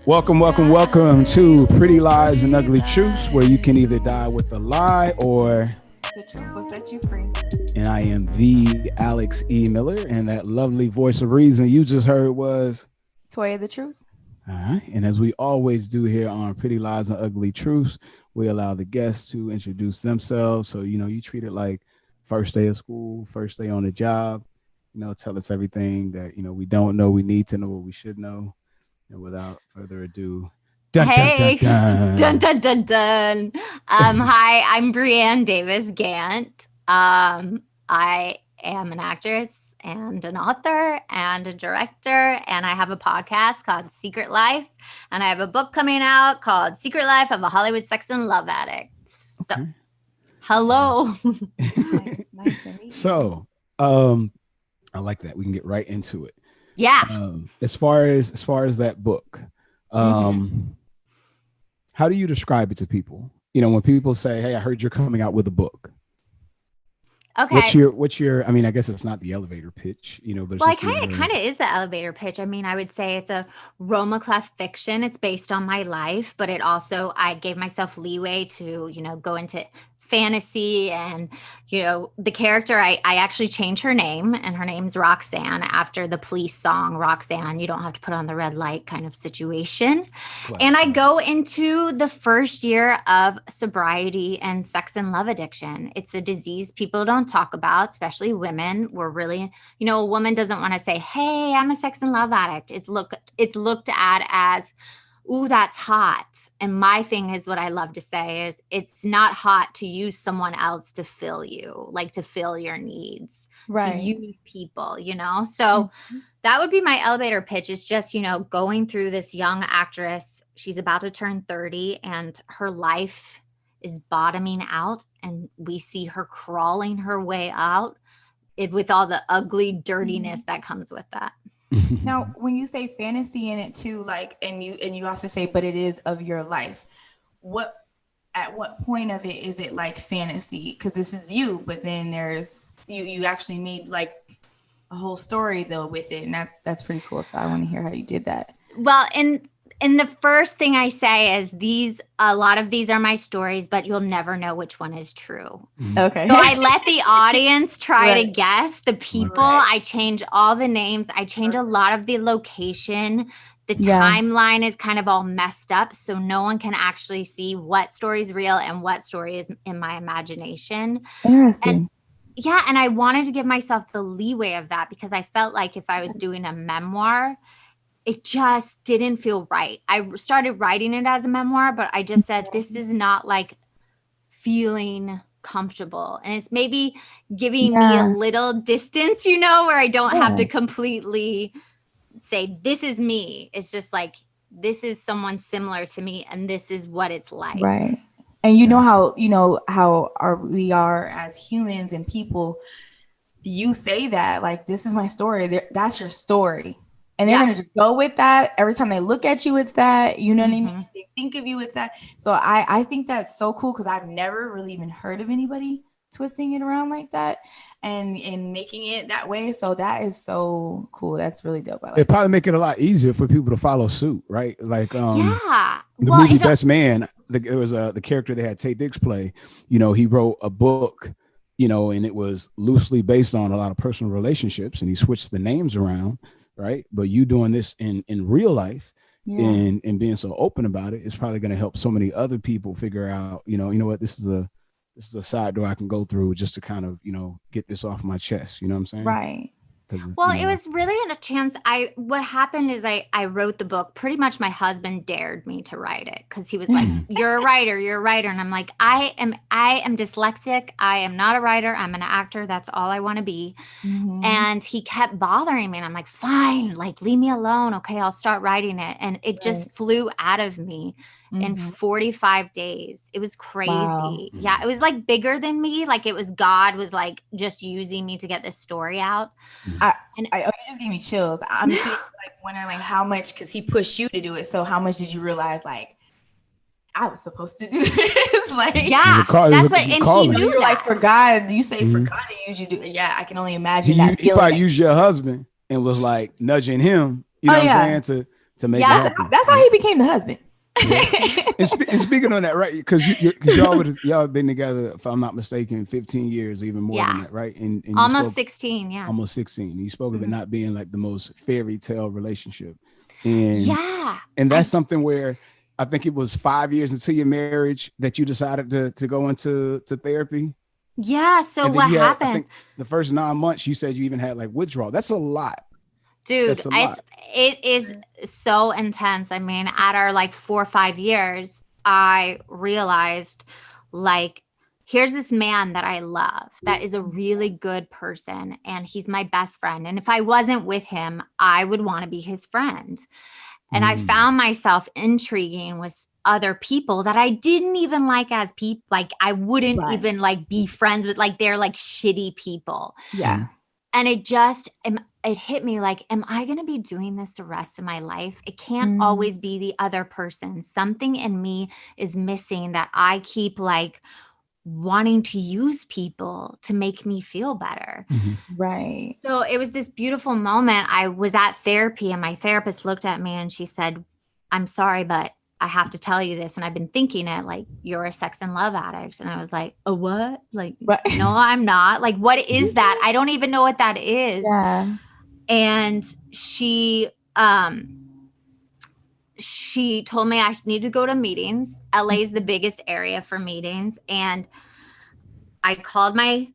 Welcome to Pretty Lies and Ugly Truths, where you can either die with a lie or the truth will set you free. And I am the Alex E. Miller, and that lovely voice of reason you just heard was Toya the Truth. All right. And as we always do here on Pretty Lies and Ugly Truths, we allow the guests to introduce themselves. So, you treat it like first day of school, first day on the job, tell us everything that, we don't know, we need to know what we should know. And without further ado, dun, hey, dun, dun, dun, dun, dun. Hi, I'm Brianne Davis Gant. I am an actress and an author and a director, and I have a podcast called Secret Life, and I have a book coming out called Secret Life of a Hollywood Sex and Love Addict. So, okay. Hello. Nice to meet you. So, I like that. We can get right into it. Yeah. As far as that book, how do you describe it to people? When people say, "Hey, I heard you're coming out with a book." Okay. What's your? I mean, I guess it's not the elevator pitch, but well, it kind of is the elevator pitch. I mean, I would say it's a Roma Clef fiction. It's based on my life, but it also I gave myself leeway to go into fantasy and the character I actually changed her name, and her name's Roxanne after the Police song Roxanne, you don't have to put on the red light kind of situation. Wow. And I go into the first year of sobriety and sex and love addiction. It's a disease people don't talk about, especially women. We're really, a woman doesn't want to say, "Hey, I'm a sex and love addict." It's looked at as, "Ooh, that's hot." And my thing is, what I love to say is, it's not hot to use someone else to fill you, like to fill your needs, right? To use people, So that would be my elevator pitch, is just, going through this young actress. She's about to turn 30 and her life is bottoming out. And we see her crawling her way out with all the ugly dirtiness that comes with that. Now, when you say fantasy in it too, like, and you also say, but it is of your life. At what point of it is it like fantasy? Because this is you, but then there's you actually made like a whole story though with it, and that's pretty cool. So I want to hear how you did that. Well, and the first thing I say is a lot of these are my stories, but you'll never know which one is true. Okay. So I let the audience try to guess the people. Right. I change all the names. I change a lot of the location. The timeline is kind of all messed up, so no one can actually see what story is real and what story is in my imagination. Interesting. And I wanted to give myself the leeway of that, because I felt like if I was doing a memoir, it just didn't feel right. I started writing it as a memoir, but I just said, this is not like feeling comfortable. And it's maybe giving me a little distance, where I don't have to completely say, this is me. It's just like, this is someone similar to me, and this is what it's like. Right. And how we are as humans and people, you say that, like, this is my story. That's your story. And they're going to just go with that. Every time they look at you, it's that, what I mean? They think of you, it's that. So I think that's so cool, because I've never really even heard of anybody twisting it around like that and making it that way. So that is so cool. That's really dope. It probably make it a lot easier for people to follow suit, right? Like the movie Best Man, it was the character they had Taye Diggs play. He wrote a book, and it was loosely based on a lot of personal relationships, and he switched the names around. Right. But you doing this in real life and being so open about it is probably going to help so many other people figure out, what, this is a side door I can go through just to kind of, get this off my chest. You know what I'm saying? Right. Well, it was really a chance. What happened is I wrote the book. Pretty much my husband dared me to write it, because he was like, you're a writer. And I'm like, I am dyslexic. I am not a writer. I'm an actor. That's all I want to be. And he kept bothering me, and I'm like, fine, like, leave me alone. Okay, I'll start writing it. And it just flew out of me in 45 days. It was crazy. Wow. Yeah. It was like bigger than me. Like, it was God was like just using me to get this story out. You just gave me chills. I'm just like wondering, like, how much, because he pushed you to do it. So how much did you realize, like, I was supposed to do this? Like, that's what, and he knew that. Like, for God, you say for God to use you to, I can only imagine that. He probably used your husband and was like nudging him, what I'm saying, to make it happen. That's how he became the husband. Yeah. And speaking on that, right? Because y'all have been together, if I'm not mistaken, 15 years, or even more than that, right? And almost 16, yeah. Almost 16. You spoke of it not being like the most fairy tale relationship. And that's something where I think it was 5 years into your marriage that you decided to go into therapy. Yeah. So what happened? I think the first 9 months you said you even had like withdrawal. That's a lot. Dude, it is so intense. I mean, at our like 4 or 5 years, I realized like, here's this man that I love that is a really good person and he's my best friend. And if I wasn't with him, I would want to be his friend. And I found myself intriguing with other people that I didn't even like as people. Like I wouldn't even like be friends with, like they're like shitty people. Yeah. And it hit me like, am I going to be doing this the rest of my life? It can't always be the other person. Something in me is missing that I keep like wanting to use people to make me feel better. Right. So it was this beautiful moment. I was at therapy and my therapist looked at me and she said, I'm sorry, but I have to tell you this. And I've been thinking it like, you're a sex and love addict. And I was like, a what? Like, no, I'm not. Like, what is that? I don't even know what that is. Yeah. And she told me I need to go to meetings. LA is the biggest area for meetings. And I called my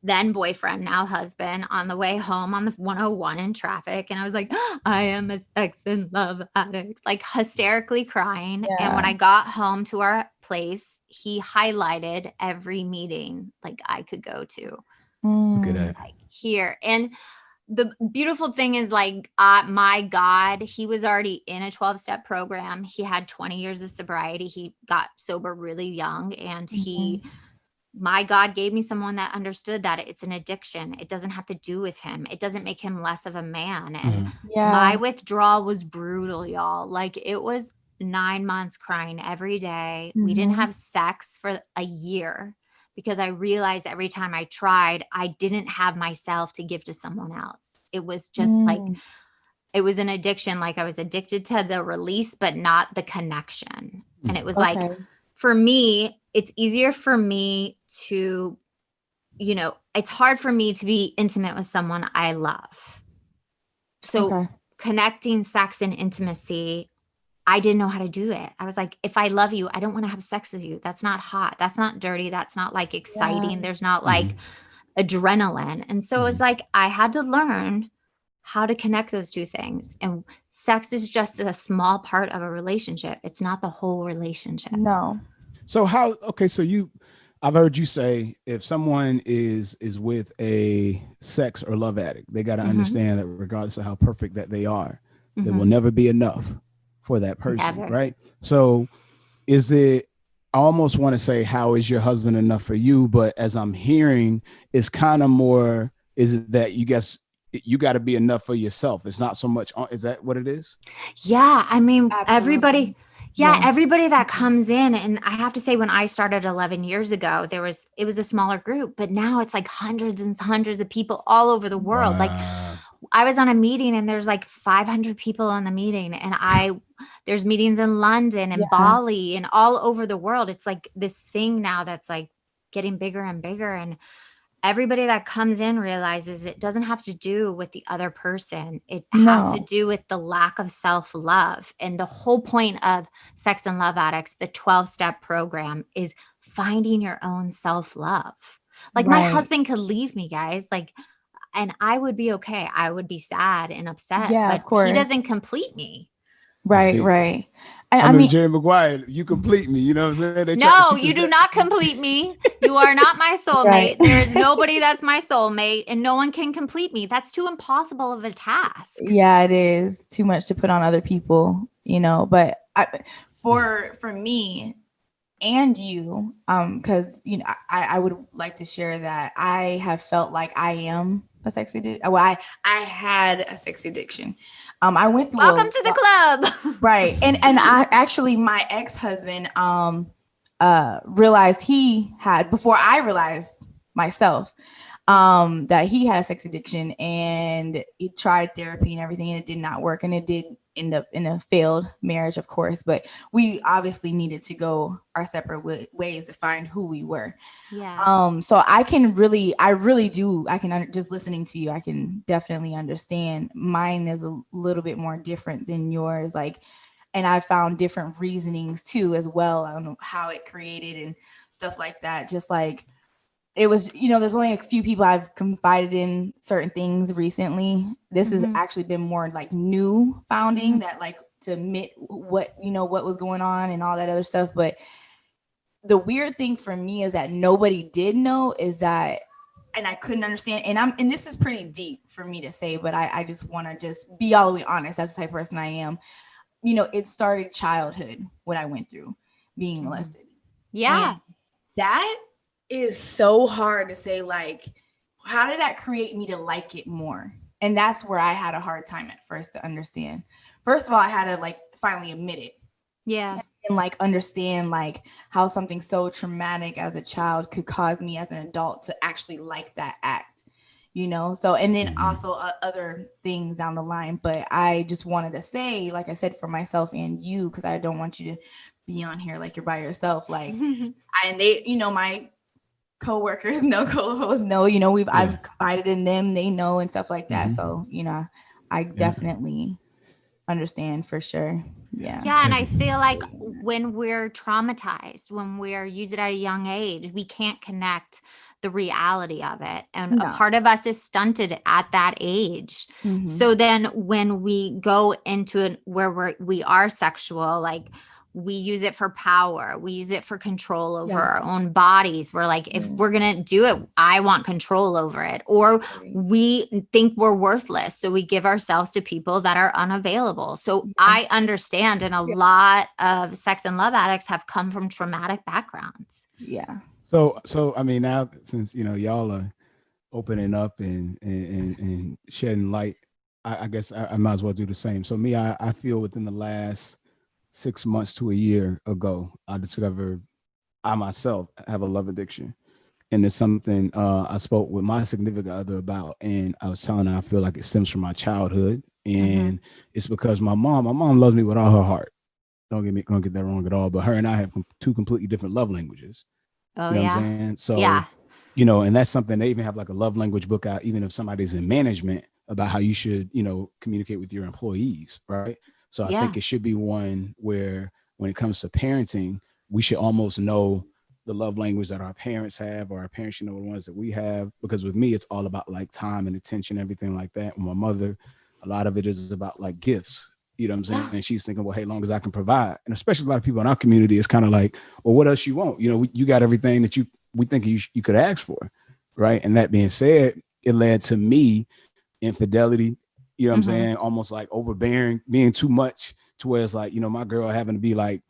then boyfriend, now husband, on the way home on the 101 in traffic. And I was like, I am a sex and love addict, like hysterically crying. Yeah. And when I got home to our place, he highlighted every meeting like I could go to. Look at that. Like here. And the beautiful thing is like, my God, he was already in a 12-step program. He had 20 years of sobriety. He got sober really young and my God gave me someone that understood that it's an addiction. It doesn't have to do with him. It doesn't make him less of a man. And my withdrawal was brutal, y'all. Like it was 9 months crying every day. We didn't have sex for a year because I realized every time I tried, I didn't have myself to give to someone else. It was just like, it was an addiction. Like I was addicted to the release, but not the connection. And it was like, for me, it's easier for me to, it's hard for me to be intimate with someone I love. So connecting sex and intimacy, I didn't know how to do it. I was like, if I love you, I don't want to have sex with you. That's not hot. That's not dirty. That's not like exciting. Yeah. There's not like adrenaline. And so it's like, I had to learn how to connect those two things. And sex is just a small part of a relationship. It's not the whole relationship. No. So I've heard you say if someone is with a sex or love addict, they got to understand that regardless of how perfect that they are, there will never be enough for that person. Never. Right. So I almost want to say, how is your husband enough for you? But as I'm hearing, it's kind of more, is it that you got to be enough for yourself? It's not so much. Is that what it is? Yeah. I mean, everybody that comes in, and I have to say, when I started 11 years ago, it was a smaller group, but now it's like hundreds and hundreds of people all over the world. Wow. Like I was on a meeting and there's like 500 people on the meeting, and there's meetings in London and Bali and all over the world. It's like this thing now that's like getting bigger and bigger. And everybody that comes in realizes it doesn't have to do with the other person. It has to do with the lack of self-love. And the whole point of Sex and Love Addicts, the 12-step program, is finding your own self-love. Like my husband could leave me, guys. Like, and I would be okay. I would be sad and upset. Yeah, but of course. He doesn't complete me. Right. I mean, Jerry Maguire, you complete me. You know what I'm saying? No, you do not complete me. You are not my soulmate. Right. There is nobody that's my soulmate, and no one can complete me. That's too impossible of a task. Yeah, it is too much to put on other people, but for me and you, because, I would like to share that I have felt like I am a sex addict. Well, I had a sex addiction. I went through. Welcome to the club. Right. And I actually, my ex-husband, realized he had, before I realized myself, that he had a sex addiction, and he tried therapy and everything, and it did not work, and it did end up in a failed marriage, of course, but we obviously needed to go our separate ways to find who we were. So I can just listening to you, I can definitely understand. Mine is a little bit more different than yours, like, and I found different reasonings too as well. I don't know how it created and stuff like that. Just like it was, there's only a few people I've confided in certain things recently. This has actually been more like new founding that, like, to admit what was going on and all that other stuff. But the weird thing for me is that nobody did know, is that, and I couldn't understand. And this is pretty deep for me to say, but I just want to just be all the way honest. That's the type of person I am. It started childhood, what I went through, being molested. Yeah. And that is so hard to say, like, how did that create me to like it more? And that's where I had a hard time at first to understand. First of all, I had to, like, finally admit it. Yeah. And, like, understand, like, how something so traumatic as a child could cause me as an adult to actually like that act, So, and then also other things down the line. But I just wanted to say, like I said, for myself and you, because I don't want you to be on here like you're by yourself. Like, and they, my co-workers know, co-hosts know, I've confided in them, they know, and stuff like that. So, I definitely understand for sure. Yeah. And I feel like when we're traumatized, when we're used at a young age, we can't connect the reality of it. And a part of us is stunted at that age. So then when we go into it where we are sexual, like, we use it for power. We use it for control over our own bodies. We're like, if we're going to do it, I want control over it. Or we think we're worthless. So we give ourselves to people that are unavailable. So I understand. And a lot of sex and love addicts have come from traumatic backgrounds. Yeah. So I mean, now since, y'all are opening up and shedding light, I guess I might as well do the same. So me, I feel within the last 6 months to a year ago, I discovered I myself have a love addiction. And it's something I spoke with my significant other about. And I was telling her I feel like it stems from my childhood. And it's because my mom loves me with all her heart. Don't get that wrong at all. But her and I have two completely different love languages. Oh, you know what I'm saying? So, and that's something, they even have like a love language book out, even if somebody's in management, about how you should, communicate with your employees. Right. So I think it should be one where when it comes to parenting, we should almost know the love language that our parents have, or our parents should know the ones that we have. Because with me, it's all about like time and attention, everything like that. With my mother, a lot of it is about like gifts. You know what I'm saying? And she's thinking, well, hey, long as I can provide. And especially a lot of people in our community, it's kind of like, well, what else you want? You got everything that we think you could ask for. Right. And that being said, it led to me infidelity. You know what I'm saying? Almost like overbearing, being too much, to where it's like, my girl having to be like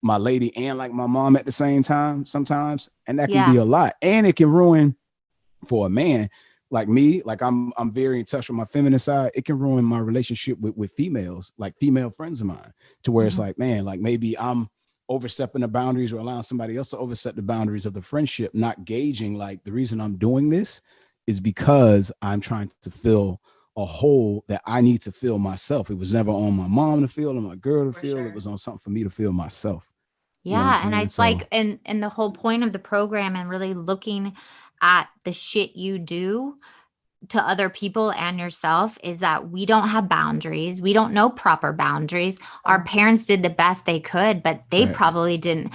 my lady and like my mom at the same time sometimes. And that can be a lot. And it can ruin, for a man like me, like I'm very in touch with my feminine side. It can ruin my relationship with females, like female friends of mine, to where it's like, man, like maybe I'm overstepping the boundaries or allowing somebody else to overstep the boundaries of the friendship, not gauging like the reason I'm doing this is because I'm trying to fill a hole that I need to fill myself. It was never on my mom to fill or my girl to fill. It was on something for me to fill myself. Yeah. And it's like, and the whole point of the program and really looking at the shit you do to other people and yourself is that we don't have boundaries. We don't know proper boundaries. Our parents did the best they could, but they probably didn't,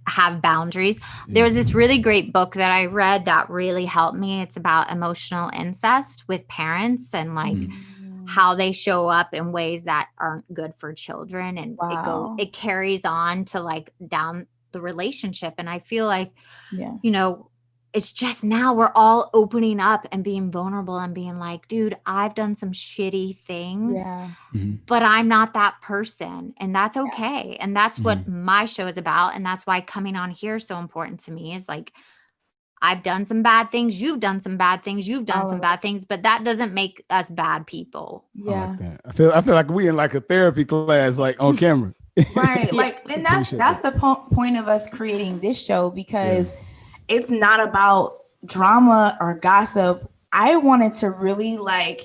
have boundaries. There was this really great book that I read that really helped me. It's about emotional incest with parents and like how they show up in ways that aren't good for children. And it carries on to like down the relationship. And I feel like, it's just now we're all opening up and being vulnerable and being like, dude, I've done some shitty things, but I'm not that person. And that's okay. And that's what my show is about. And that's why coming on here is so important to me, is like, I've done some bad things. You've done some bad things. You've done some bad things, but that doesn't make us bad people. Yeah. I feel like we in like a therapy class, like on camera. Right. Like, and that's the point of us creating this show, because it's not about drama or gossip, I wanted to really like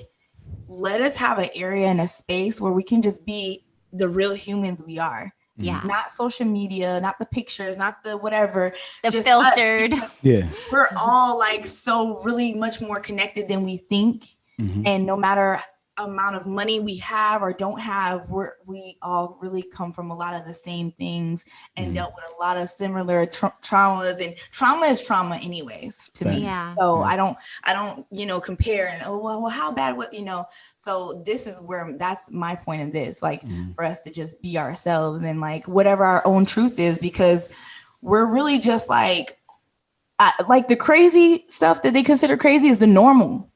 let us have an area and a space where we can just be the real humans we are. Yeah. Not social media, not the pictures, not the whatever. The just filtered. Yeah. We're all like so really much more connected than we think. And no matter amount of money we have or don't have, we all really come from a lot of the same things and dealt with a lot of similar traumas, and trauma is trauma anyways to me. So I don't compare and well how bad, what, so this is where that's my point of this, like for us to just be ourselves and like whatever our own truth is, because we're really just like the crazy stuff that they consider crazy is the normal.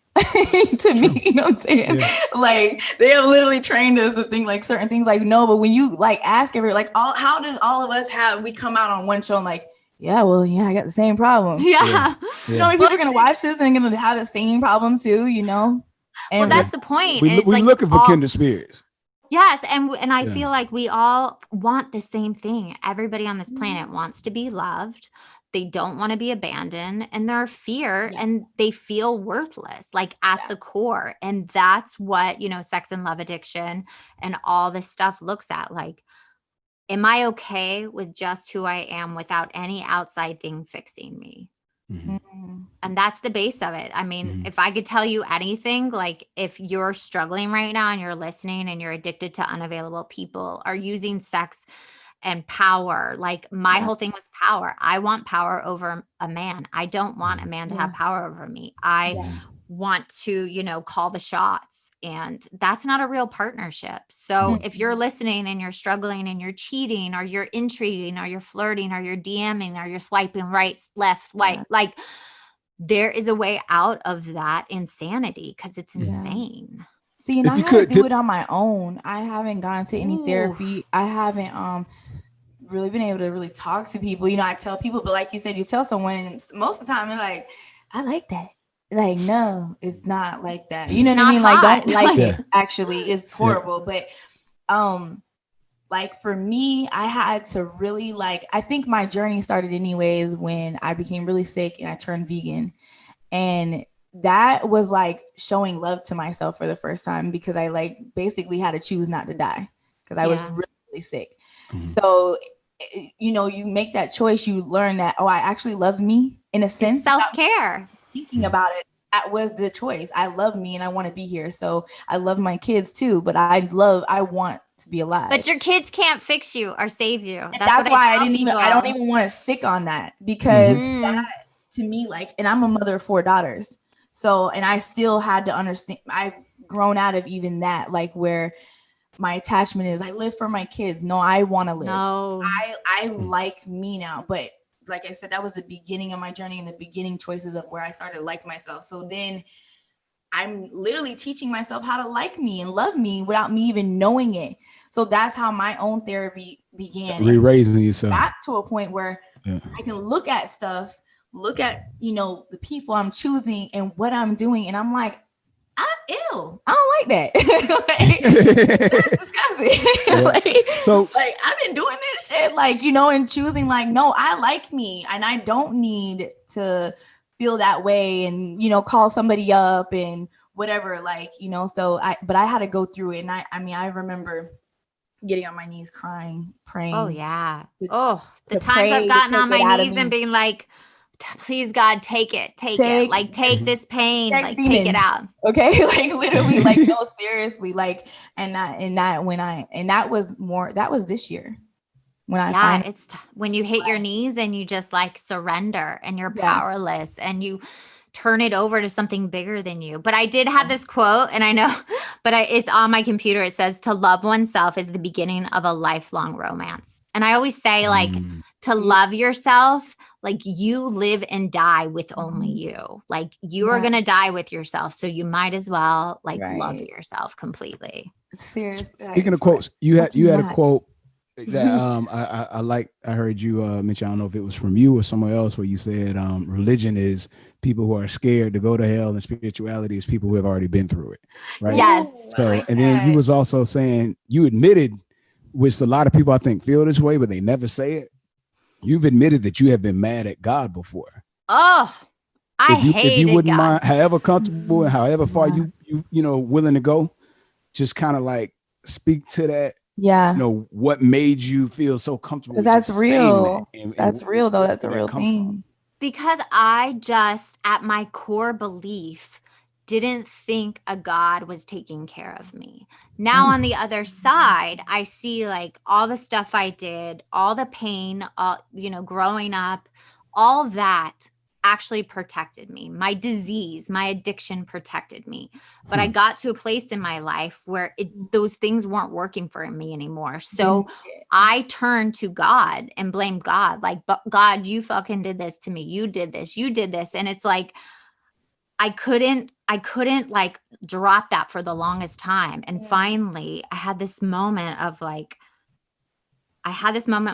To me, you know what I'm saying? Yeah. Like they have literally trained us to think like certain things like no, but when you like ask how does all of us we come out on one show and like, I got the same problem. Yeah. You know, people are gonna watch this and gonna have the same problem too, And well, that's the point. We're like looking for kindred spirits. Yes, and I feel like we all want the same thing. Everybody on this planet wants to be loved. They don't want to be abandoned, and they're fear and they feel worthless, like at the core. And that's what, sex and love addiction and all this stuff looks at. Like, am I okay with just who I am without any outside thing fixing me? And that's the base of it. I mean, if I could tell you anything, like if you're struggling right now and you're listening and you're addicted to unavailable people or using sex and power, like my whole thing was power. I want power over a man. I don't want a man to have power over me. I want to, call the shots, and that's not a real partnership. So if you're listening and you're struggling and you're cheating or you're intriguing or you're flirting or you're DMing or you're swiping right, left, right, like there is a way out of that insanity, because it's insane. See, and I had to do it on my own. I haven't gone to any therapy. I haven't really been able to really talk to people. I tell people, but like you said, you tell someone, and most of the time they're like, I like that. Like, no, it's not like that. You know what I mean? Hot. Like, don't like it. Actually, it's horrible. But like for me, I had to really I think my journey started anyways when I became really sick and I turned vegan. And that was like showing love to myself for the first time, because I basically had to choose not to die because I was really, really sick. So, you make that choice, you learn that, I actually love me in a sense. Self-care. Thinking about it, that was the choice. I love me and I want to be here. So I love my kids too, but I want to be alive. But your kids can't fix you or save you. That's why I don't even want to stick on that, because that to me, and I'm a mother of 4 daughters. So, and I still had to understand, I've grown out of even that, where my attachment is, I live for my kids. No, I want to live. No. I like me now. But like I said, that was the beginning of my journey and the beginning choices of where I started to like myself. So then I'm literally teaching myself how to like me and love me without me even knowing it. So that's how my own therapy began. Re-raising yourself. Got to a point where I can look at stuff, look at, the people I'm choosing and what I'm doing. And I'm like, ew, I don't like that. That's disgusting. So I've been doing this shit, and choosing no, I like me and I don't need to feel that way and, call somebody up and whatever, so but I had to go through it. And I remember getting on my knees, crying, praying. Oh yeah. The times I've gotten on my knees and being like, please God, take it. Take this pain, take it out. Okay. Literally, no, seriously. That was this year. It's when you hit your knees and you just surrender and you're powerless and you turn it over to something bigger than you. But I did have this quote, and I know, but it's on my computer. It says, to love oneself is the beginning of a lifelong romance. And I always say to love yourself, you live and die with only you. You are going to die with yourself. So you might as well love yourself completely. Seriously. Speaking of quotes, you had a quote that I heard you mention. I don't know if it was from you or somewhere else, where you said religion is people who are scared to go to hell, and spirituality is people who have already been through it. Right. Yes. So, and then you was also saying, you admitted, which a lot of people I think feel this way, but they never say it. You've admitted that you have been mad at God before. Oh, if you wouldn't mind, however comfortable and however far you willing to go, just kind of like speak to that. Yeah. What made you feel so comfortable? Because that's real. That's real though. That's a real thing. Because I just, at my core belief, didn't think a God was taking care of me. Now on the other side, I see like all the stuff I did, all the pain, growing up, all that actually protected me. My disease, my addiction protected me. But I got to a place in my life where those things weren't working for me anymore. So I turned to God and blamed God. Like, God, you fucking did this to me. You did this. And it's like, I couldn't like drop that for the longest time. And finally I had this moment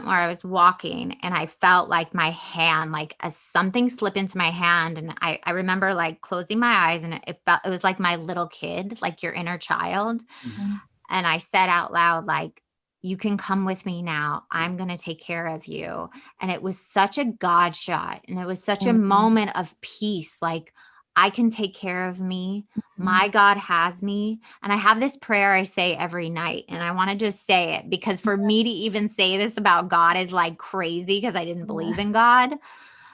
where I was walking and I felt like my hand, like something slip into my hand. And I remember like closing my eyes and it was like my little kid, like your inner child. Mm-hmm. And I said out loud, like, you can come with me now. I'm going to take care of you. And it was such a God shot. And it was such a moment of peace. Like, I can take care of me. My God has me. And I have this prayer I say every night. And I want to just say it because for me to even say this about God is like crazy because I didn't believe in God.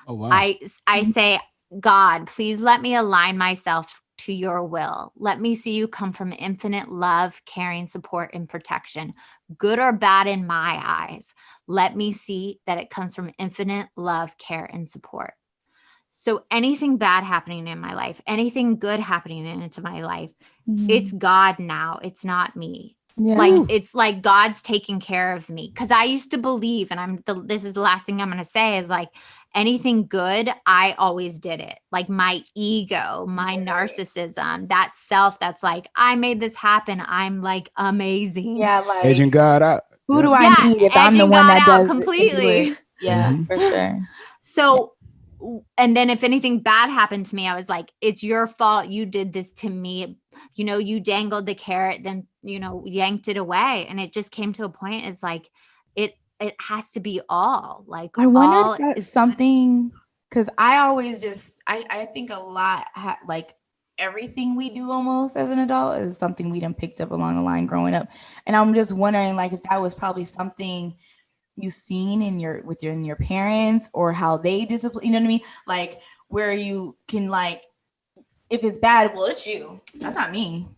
Oh, wow. I say, God, please let me align myself to your will. Let me see you come from infinite love, caring, support, and protection, good or bad in my eyes. Let me see that it comes from infinite love, care, and support. So anything bad happening in my life, anything good happening into my life, it's God now. It's not me. Yeah. Like, it's like God's taking care of me. Cause I used to believe, and this is the last thing I'm going to say is like anything good, I always did it. Like my ego, my narcissism, that self that's like, I made this happen. I'm like amazing. Yeah. Like edging God out. Who do I need if I'm the one that does completely? Yeah, for sure. So, and then if anything bad happened to me, I was like, it's your fault. You did this to me. You dangled the carrot, then, yanked it away. And it just came to a point is like, it has to be all like, I wonder if that's something, because I always just, I think a lot, like everything we do almost as an adult is something we done picked up along the line growing up. And I'm just wondering like if that was probably something you've seen in your parents or how they discipline, you know what I mean? Like where you can like, if it's bad, well, it's you. That's not me.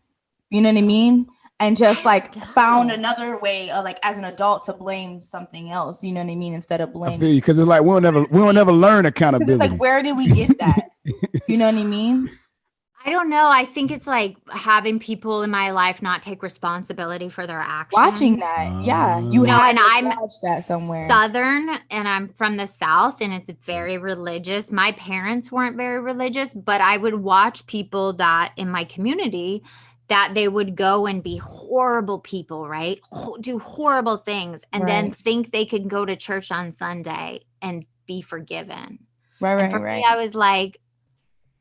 You know what I mean? And just like found another way of like as an adult to blame something else. You know what I mean? Instead of blaming. I feel you, because it's like we'll never learn accountability. It's like, where did we get that? You know what I mean? I don't know. I think it's like having people in my life not take responsibility for their actions. Watching that. Yeah. You know, and I'm that somewhere. Southern and I'm from the South and it's very religious. My parents weren't very religious, but I would watch people that in my community that they would go and be horrible people, right? Do horrible things and then think they could go to church on Sunday and be forgiven. Right. Me, I was like,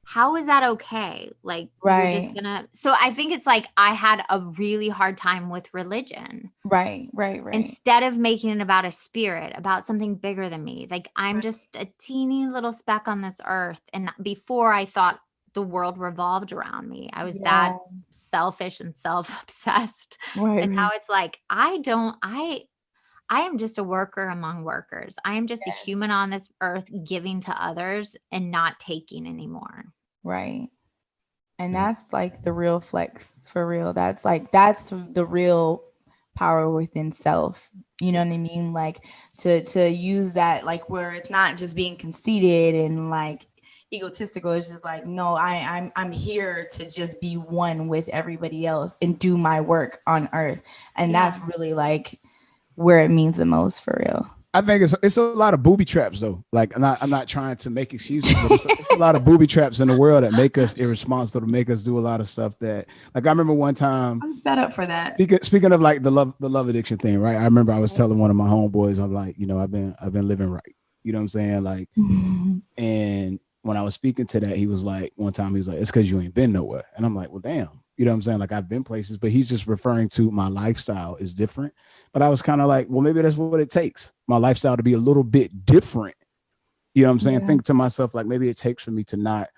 how is that okay? Like, you're just gonna. So I think it's like I had a really hard time with religion. Right. Instead of making it about a spirit, about something bigger than me. Like, I'm just a teeny little speck on this earth. And before I thought the world revolved around me, I was that selfish and self-obsessed. Right. And now it's like, I am just a worker among workers. I am just a human on this earth giving to others and not taking anymore. Right. And that's like the real flex for real. That's the real power within self. You know what I mean? Like to use that, like where it's not just being conceited and like egotistical. It's just like, no, I'm here to just be one with everybody else and do my work on earth. And that's really like where it means the most for real. I think it's a lot of booby traps though. Like I'm not trying to make excuses, but it's a lot of booby traps in the world that make us irresponsible, to make us do a lot of stuff that, like, I remember one time I'm set up for that. Speaking of like the love addiction thing, right? I remember I was telling one of my homeboys, I'm like, I've been living right. You know what I'm saying? Like, and when I was speaking to that, he was like, one time he was like, it's because you ain't been nowhere. And I'm like, well, damn. You know what I'm saying? Like, I've been places, but he's just referring to my lifestyle is different. But I was kind of like, well, maybe that's what it takes. My lifestyle to be a little bit different. You know what I'm saying? Think to myself, like, maybe it takes for me to not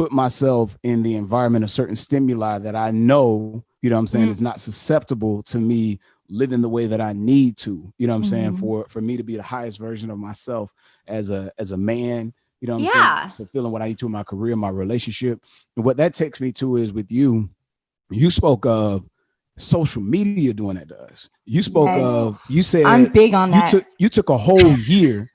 put myself in the environment of certain stimuli that I know, you know what I'm saying, is not susceptible to me living the way that I need to, you know what I'm saying, for me to be the highest version of myself as a man, you know what I'm saying, fulfilling what I need to in my career, my relationship. And what that takes me to is with you spoke of social media doing that to us. You spoke of, you said, I'm big on that. You took a whole year,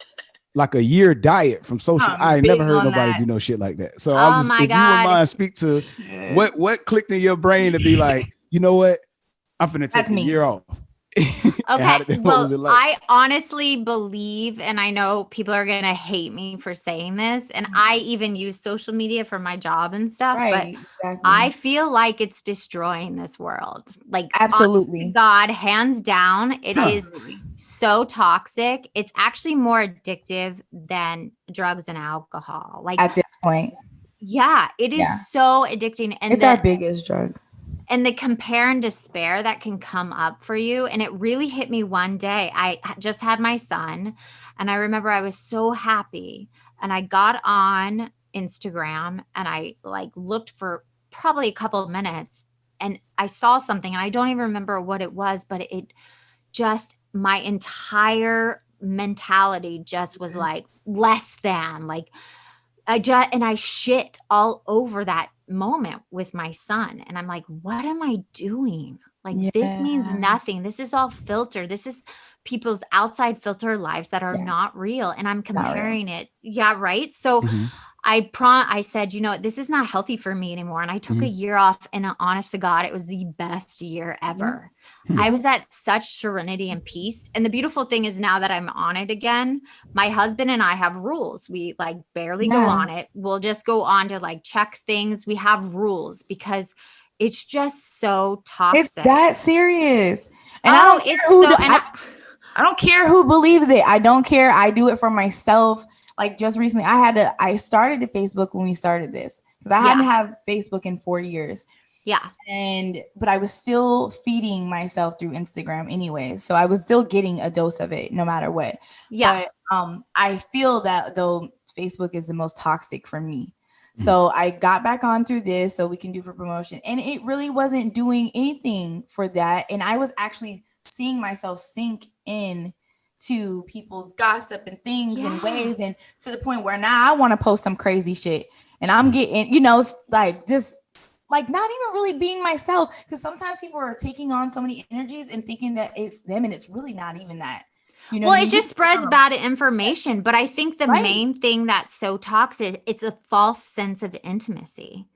like a year diet from social. I never heard nobody do no shit like that. So I'm just, if you wouldn't mind, speak to what clicked in your brain to be like, you know what, I'm finna take a year off. Okay. Well, I honestly believe, and I know people are going to hate me for saying this, and I even use social media for my job and stuff, but I feel like it's destroying this world. Like, absolutely. God, hands down, it is so toxic. It's actually more addictive than drugs and alcohol. Like, at this point. Yeah, it is so addicting. And it's our biggest drug. And the compare and despair that can come up for you. And it really hit me one day. I just had my son, and I remember I was so happy, and I got on Instagram and I like looked for probably a couple of minutes, and I saw something, and I don't even remember what it was, but it just, my entire mentality just was like less than, like, I shit all over that moment with my son. And I'm like, what am I doing? Like, this means nothing. This is all filter. This is people's outside filter lives that are not real. And I'm comparing it. Yeah. Right. So I said, you know, this is not healthy for me anymore. And I took a year off, and honest to God, it was the best year ever. I was at such serenity and peace. And the beautiful thing is, now that I'm on it again, my husband and I have rules. We like barely go on it. We'll just go on to like check things. We have rules because it's just so toxic. It's that serious. And I don't care who I don't care who believes it. I don't care. I do it for myself. Like, just recently, I started a Facebook when we started this, because I hadn't had Facebook in 4 years. Yeah. But I was still feeding myself through Instagram anyway. So I was still getting a dose of it no matter what. Yeah. But I feel that though Facebook is the most toxic for me. So I got back on through this so we can do for promotion. And it really wasn't doing anything for that. And I was actually seeing myself sink in to people's gossip and things and ways, and to the point where now I want to post some crazy shit, and I'm getting, you know, like, just like not even really being myself, because sometimes people are taking on so many energies and thinking that it's them, and it's really not even that. You know, well, it just spreads bad information. But I think the main thing that's so toxic, it's a false sense of intimacy.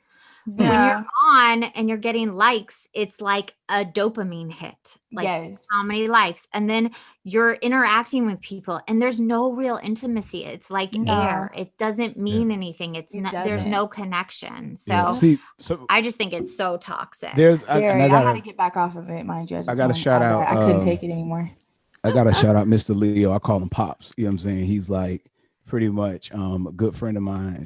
When you're on and you're getting likes, it's like a dopamine hit. Like, how many likes? And then you're interacting with people, and there's no real intimacy. It's like air. It doesn't mean anything. There's no connection. So, I just think it's so toxic. I had to get back off of it, mind you. I got to shout out. I couldn't take it anymore. I got to shout out Mr. Leo. I call him Pops. You know what I'm saying? He's like pretty much a good friend of mine.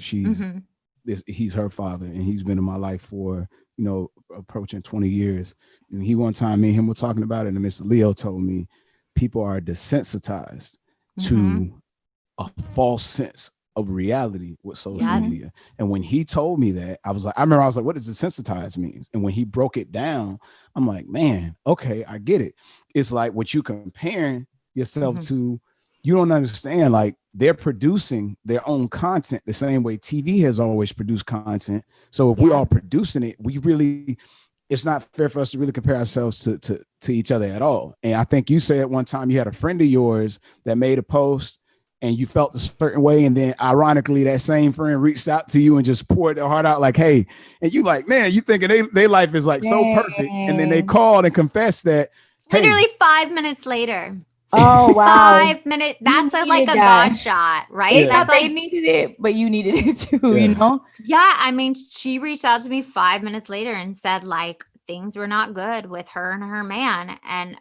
He's her father, and he's been in my life for, you know, approaching 20 years. And he, one time, me and him were talking about it, and Mr. Leo told me people are desensitized to a false sense of reality with social media. And when he told me that, I was like, what does desensitized means? And when he broke it down, I'm like, man, okay, I get it. It's like what you comparing yourself to. You don't understand, like, they're producing their own content the same way TV has always produced content. So if we are producing it, it's not fair for us to really compare ourselves to each other at all. And I think you said one time you had a friend of yours that made a post and you felt a certain way. And then ironically, that same friend reached out to you and just poured their heart out like, hey, and you like, man, you thinking their life is like so perfect. And then they called and confessed that. Literally 5 minutes later. Oh, wow. 5 minutes. That's like a God shot, right? That's they needed it, but you needed it too, you know? Yeah. I mean, she reached out to me 5 minutes later and said, like, things were not good with her and her man. And,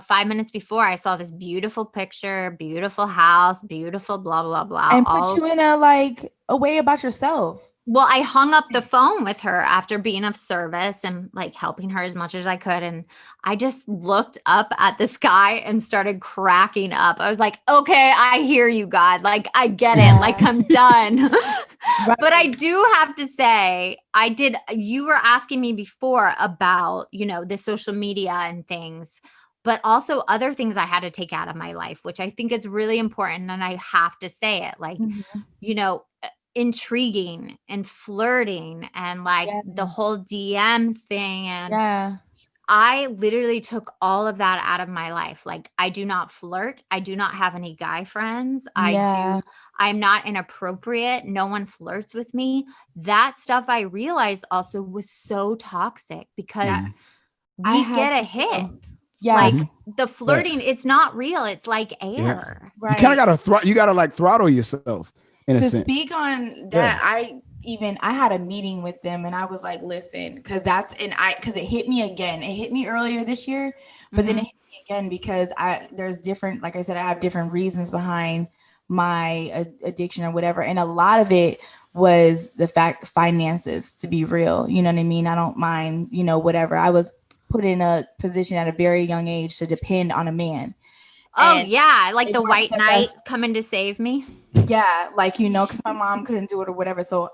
5 minutes before, I saw this beautiful picture, beautiful house, beautiful blah, blah, blah. And put you in a, like, a way about yourself. Well, I hung up the phone with her after being of service and like helping her as much as I could. And I just looked up at the sky and started cracking up. I was like, okay, I hear you, God. Like, I get it. Like, I'm done. Right. But I do have to say, you were asking me before about, you know, the social media and things, but also other things I had to take out of my life, which I think is really important. And I have to say it, like, you know, intriguing and flirting and like the whole DM thing. And I literally took all of that out of my life. Like, I do not flirt. I do not have any guy friends. I'm not inappropriate. No one flirts with me. That stuff I realized also was so toxic because we get a hit. Like the flirting, it's not real. It's like air. Right. You kind of gotta you gotta like throttle yourself in a sense. To speak on that, I had a meeting with them and I was like, listen, because it hit me again. It hit me earlier this year, but then it hit me again because there's different, like I said, I have different reasons behind my addiction or whatever. And a lot of it was the finances, to be real. You know what I mean? I don't mind, you know, whatever. I was put in a position at a very young age to depend on a man. Oh, yeah. Like the white knight coming to save me. Yeah. Like, you know, because my mom couldn't do it or whatever. So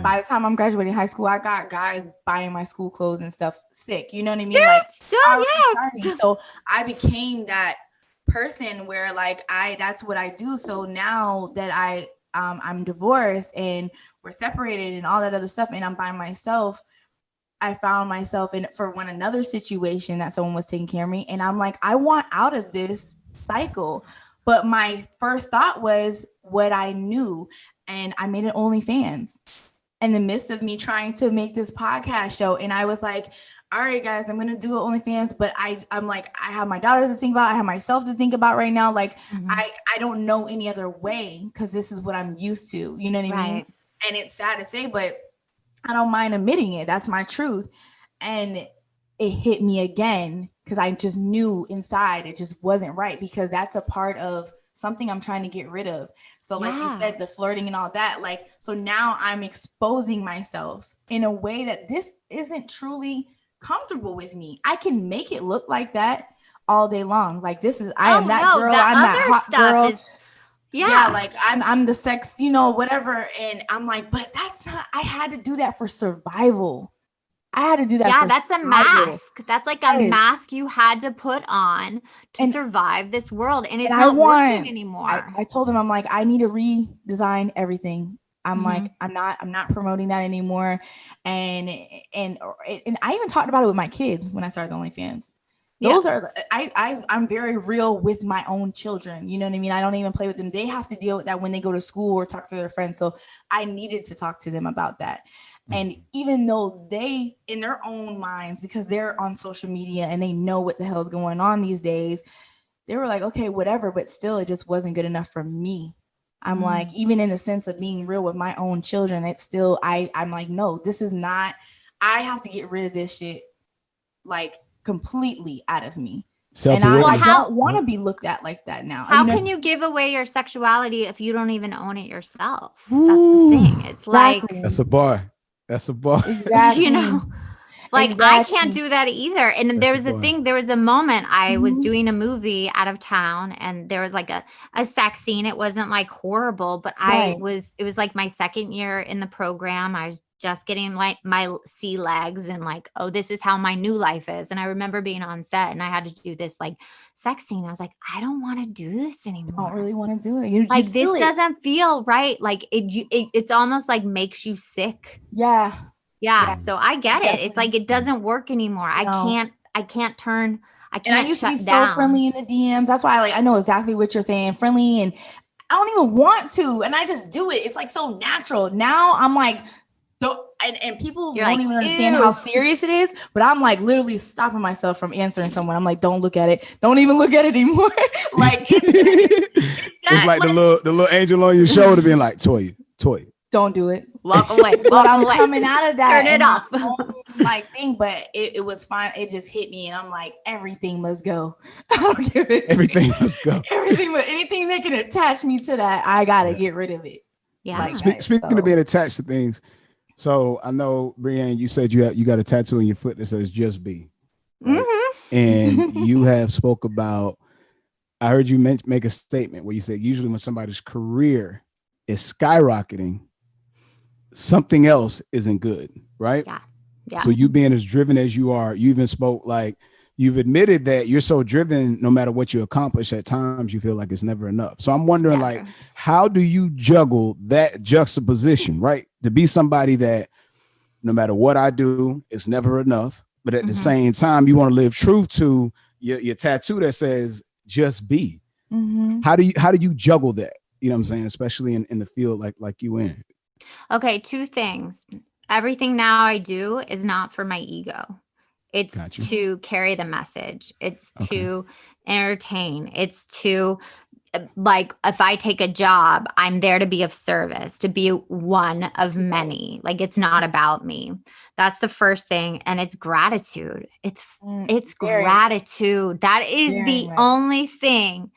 by the time I'm graduating high school, I got guys buying my school clothes and stuff sick. You know what I mean? Like, so I became that person where like that's what I do. So now that I'm divorced and we're separated and all that other stuff and I'm by myself, I found myself in for another situation that someone was taking care of me. And I'm like, I want out of this cycle. But my first thought was what I knew. And I made an OnlyFans in the midst of me trying to make this podcast show. And I was like, all right, guys, I'm going to do an OnlyFans. But I'm like, I have my daughters to think about. I have myself to think about right now. Like, I don't know any other way because this is what I'm used to. You know what I mean? And it's sad to say, but I don't mind admitting it. That's my truth. And it hit me again because I just knew inside it just wasn't right because that's a part of something I'm trying to get rid of. So like you said, the flirting and all that, like, so now I'm exposing myself in a way that this isn't truly comfortable with me. I can make it look like that all day long. Like this is, I am that girl. I'm that hot girl. Yeah, like I'm the sex, you know, whatever. And I'm like, but that's not, I had to do that for survival. I had to do that. Yeah, that's survival. A mask. That's like a mask you had to put on to survive this world. And it's not working anymore. I told him, I'm like, I need to redesign everything. I'm like, I'm not promoting that anymore. And I even talked about it with my kids when I started the OnlyFans. Those are, I'm very real with my own children. You know what I mean? I don't even play with them. They have to deal with that when they go to school or talk to their friends. So I needed to talk to them about that. And even though they, in their own minds, because they're on social media and they know what the hell is going on these days, they were like, okay, whatever. But still, it just wasn't good enough for me. I'm like, even in the sense of being real with my own children, it's still, I'm like, no, this is not, I have to get rid of this shit, like, completely out of me. And I don't want to be looked at like that now. How can you give away your sexuality if you don't even own it yourself? That's the thing. It's like that's a bar. Exactly. You know, like I can't do that either. And there was there was a moment I was doing a movie out of town and there was like a sex scene. It wasn't like horrible, but it was like my second year in the program. I was just getting like my sea legs and like, oh, this is how my new life is. And I remember being on set and I had to do this like sex scene. I was like, I don't want to do this anymore. I don't really want to do it. Like this doesn't feel right. Like it's almost like makes you sick. Yeah. So I get it. It's like it doesn't work anymore. I can't turn. I can't. And I used to be so friendly in the DMs. That's why I know exactly what you're saying. Friendly, and I don't even want to, and I just do it. It's like so natural. Now I'm like. And people won't even understand how serious it is, but I'm like literally stopping myself from answering someone. I'm like, don't look at it. Don't even look at it anymore. Like it's like the little angel on your shoulder being like, Toya. Don't do it. Walk away. But I'm coming out of that. Turn it off. Like thing, but it was fine. It just hit me, and I'm like, everything must go. I don't give it. Everything must go. Everything, but anything that can attach me to that, I gotta get rid of it. Yeah. Like Speaking of being attached to things, so I know, Brianne, you said you got a tattoo on your foot that says "Just Be," right? Mm-hmm. And you have spoke about. I heard you make a statement where you said usually when somebody's career is skyrocketing, something else isn't good, right? Yeah. Yeah. So you being as driven as you are, you even spoke like you've admitted that you're so driven, no matter what you accomplish, at times you feel like it's never enough. So I'm wondering, like, how do you juggle that juxtaposition, right? To be somebody that no matter what I do, it's never enough. But at the same time, you want to live truth to your tattoo that says "Just Be." How do you juggle that? You know what I'm saying? Especially in the field like you in. Okay, two things. Everything now I do is not for my ego. It's to carry the message. It's to entertain. It's to, like, if I take a job, I'm there to be of service, to be one of many. Like, it's not about me. That's the first thing. And it's gratitude. It's gratitude. That is the only thing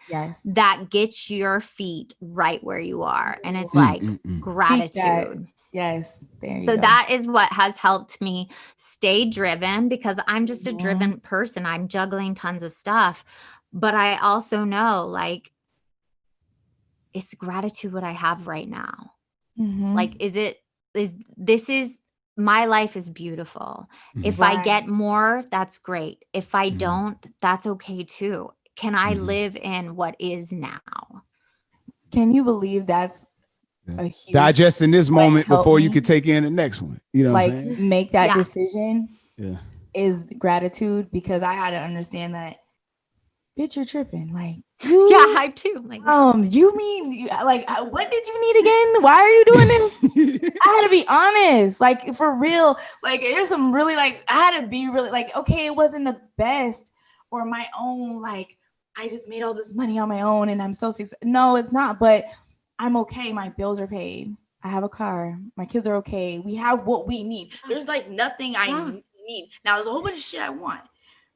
that gets your feet right where you are. And it's like gratitude. Yes. There you go. So that is what has helped me stay driven, because I'm just a driven person. I'm juggling tons of stuff. But I also know, like, it's gratitude what I have right now. Like, my life is beautiful. If I get more, that's great. If I don't, that's okay too. Can I live in what is now? Can you believe that's a huge digest in this moment before you could take in the next one? You know what I'm saying? Make that decision is gratitude, because I had to understand that, bitch, you're tripping. Like, I too. Like, you mean, like, what did you need again? Why are you doing this? I had to be honest, like, for real. Like, there's some really, like, I had to be really, like, okay, it wasn't the best or my own, like, I just made all this money on my own and I'm so successful. No, it's not, but I'm okay. My bills are paid. I have a car. My kids are okay. We have what we need. There's like nothing I need. Now there's a whole bunch of shit I want,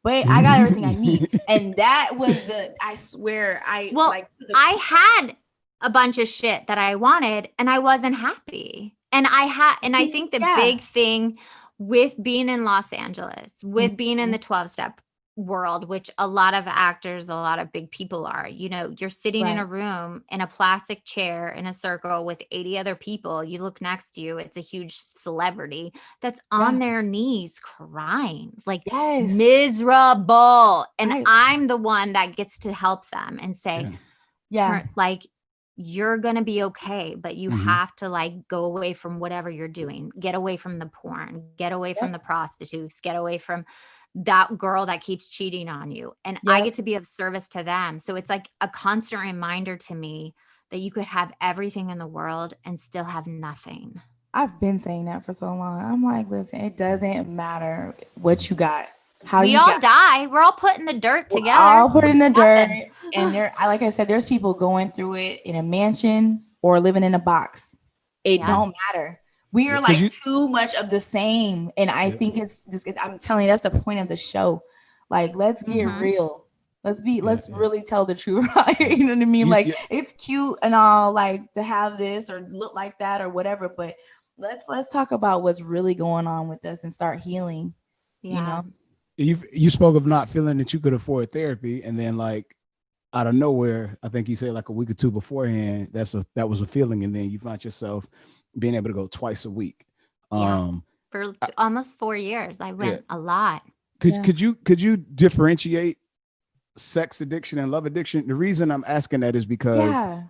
but I got everything I need. And that was I swear, I had a bunch of shit that I wanted and I wasn't happy. And I think the big thing with being in Los Angeles, with being in the 12-step world, which a lot of actors, a lot of big people are, you're sitting in a room in a plastic chair in a circle with 80 other people. You look next to you, it's a huge celebrity that's on their knees crying, like miserable. And I'm the one that gets to help them and say, like, you're going to be okay, but you have to, like, go away from whatever you're doing, get away from the porn, get away from the prostitutes, get away from that girl that keeps cheating on you. And I get to be of service to them. So it's like a constant reminder to me that you could have everything in the world and still have nothing. I've been saying that for so long. I'm like, listen, it doesn't matter what you got. We all die. We're all put in the dirt together. All put in the dirt. And like I said, there's people going through it in a mansion or living in a box. It don't matter. We are like too much of the same. And I think it's just, I'm telling you, that's the point of the show. Like, let's get real. Let's really tell the truth. You know what I mean? Like, it's cute and all, like, to have this or look like that or whatever, but let's talk about what's really going on with us and start healing. You know? You spoke of not feeling that you could afford therapy, and then, like, out of nowhere, I think you said like a week or two beforehand, that was a feeling, and then you find yourself being able to go twice a week. For almost 4 years, I went a lot. Could you differentiate sex addiction and love addiction? The reason I'm asking that is because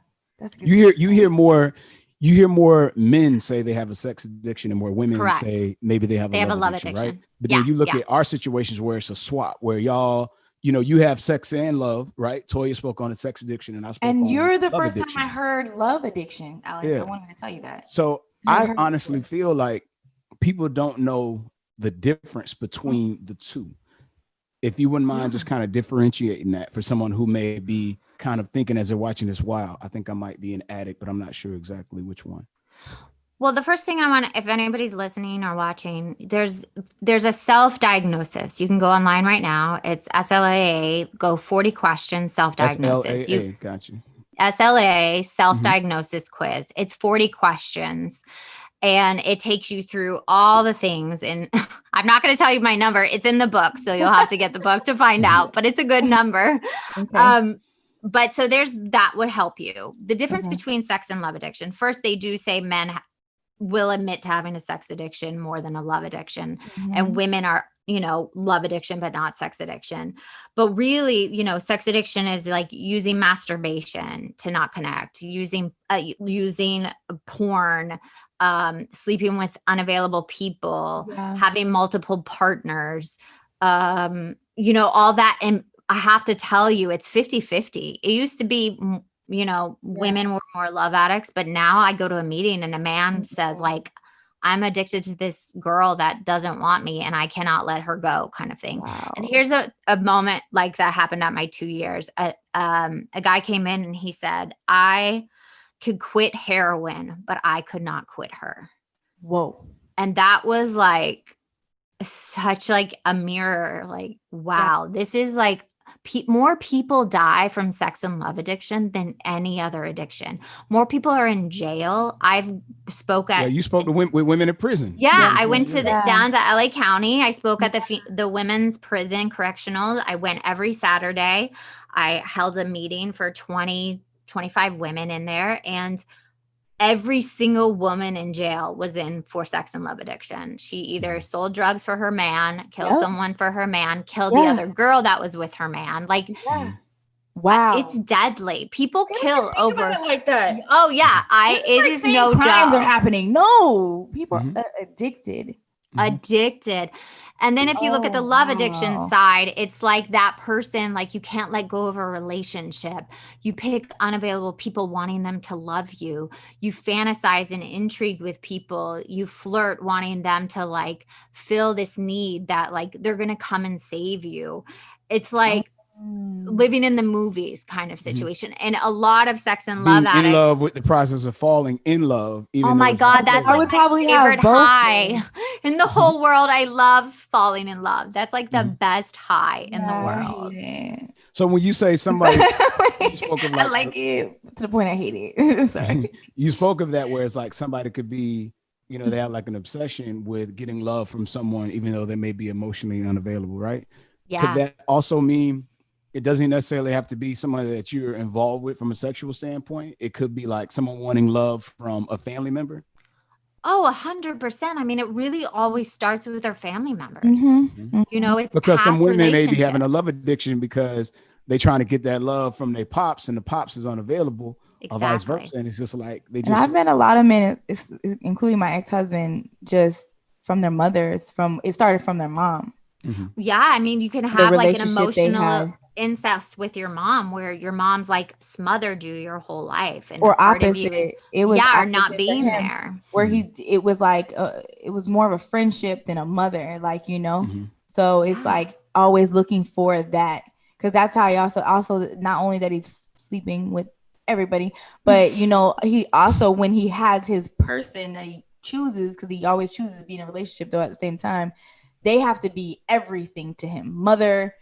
you hear more men say they have a sex addiction and more women say maybe they have a love addiction, right? But then you look at our situations where it's a swap, where y'all, you have sex and love, right? Toya spoke on the sex addiction, and I spoke on you're the love first addiction. time I heard love addiction, Alex. I wanted to tell you that. So I honestly feel like people don't know the difference between the two. If you wouldn't mind just kind of differentiating that for someone who may be kind of thinking as they're watching this, wow, I think I might be an addict, but I'm not sure exactly which one. Well, the first thing I want to, if anybody's listening or watching, there's a self-diagnosis. You can go online right now. It's SLAA, go 40 questions, self-diagnosis. SLAA, got you. SLA self-diagnosis quiz. It's 40 questions. And it takes you through all the things. And I'm not going to tell you my number. It's in the book. So you'll have to get the book to find out. But it's a good number. Okay. But so that would help you. The difference between sex and love addiction. First, they do say men will admit to having a sex addiction more than a love addiction. And women are, love addiction, but not sex addiction. But really, sex addiction is like using masturbation to not connect, using porn, sleeping with unavailable people, having multiple partners, all that. And I have to tell you, it's 50-50. It used to be, women were more love addicts, but now I go to a meeting and a man says like, I'm addicted to this girl that doesn't want me and I cannot let her go, kind of thing. Wow. And here's a moment like that happened at my 2 years. A guy came in and he said, I could quit heroin, but I could not quit her. Whoa. And that was like such like a mirror, like, wow, this is like more people die from sex and love addiction than any other addiction. More people are in jail. You spoke to with women in prison. Yeah, I went down to LA County. I spoke at the women's prison correctional. I went every Saturday. I held a meeting for 25 women in there, and every single woman in jail was in for sex and love addiction. She either sold drugs for her man, killed someone for her man, killed the other girl that was with her man. Like, wow, it's deadly. People kill over like that. Oh yeah, it is no crimes are happening. No, people are addicted. And then if you look at the love addiction side, it's like that person, like you can't let go of a relationship. You pick unavailable people wanting them to love you. You fantasize and intrigue with people. You flirt wanting them to like fill this need that like they're going to come and save you. It's like living in the movies kind of situation. And a lot of sex and love addicts. In love with the process of falling in love. Oh my God, that's like my favorite high in the whole world. I love falling in love. That's like the best high in the world. So when you say somebody, I like it to the point I hate it. Sorry. You spoke of that where it's like somebody could be, they have like an obsession with getting love from someone, even though they may be emotionally unavailable, right? Yeah. Could that also mean it doesn't necessarily have to be somebody that you're involved with from a sexual standpoint? It could be like someone wanting love from a family member. Oh, 100%. I mean, it really always starts with our family members. It's because some women may be having a love addiction because they're trying to get that love from their pops and the pops is unavailable or vice versa. And it's just like, and I've met a lot of men, including my ex-husband, just from their mothers, it started from their mom. Yeah. I mean, you can have like an emotional incest with your mom where your mom's like smothered you your whole life, and or opposite, it was or not being there, where it was like it was more of a friendship than a mother, like so it's like always looking for that, because that's how he also not only that he's sleeping with everybody, but he also, when he has his person that he chooses, because he always chooses to be in a relationship though, at the same time they have to be everything to him, mother,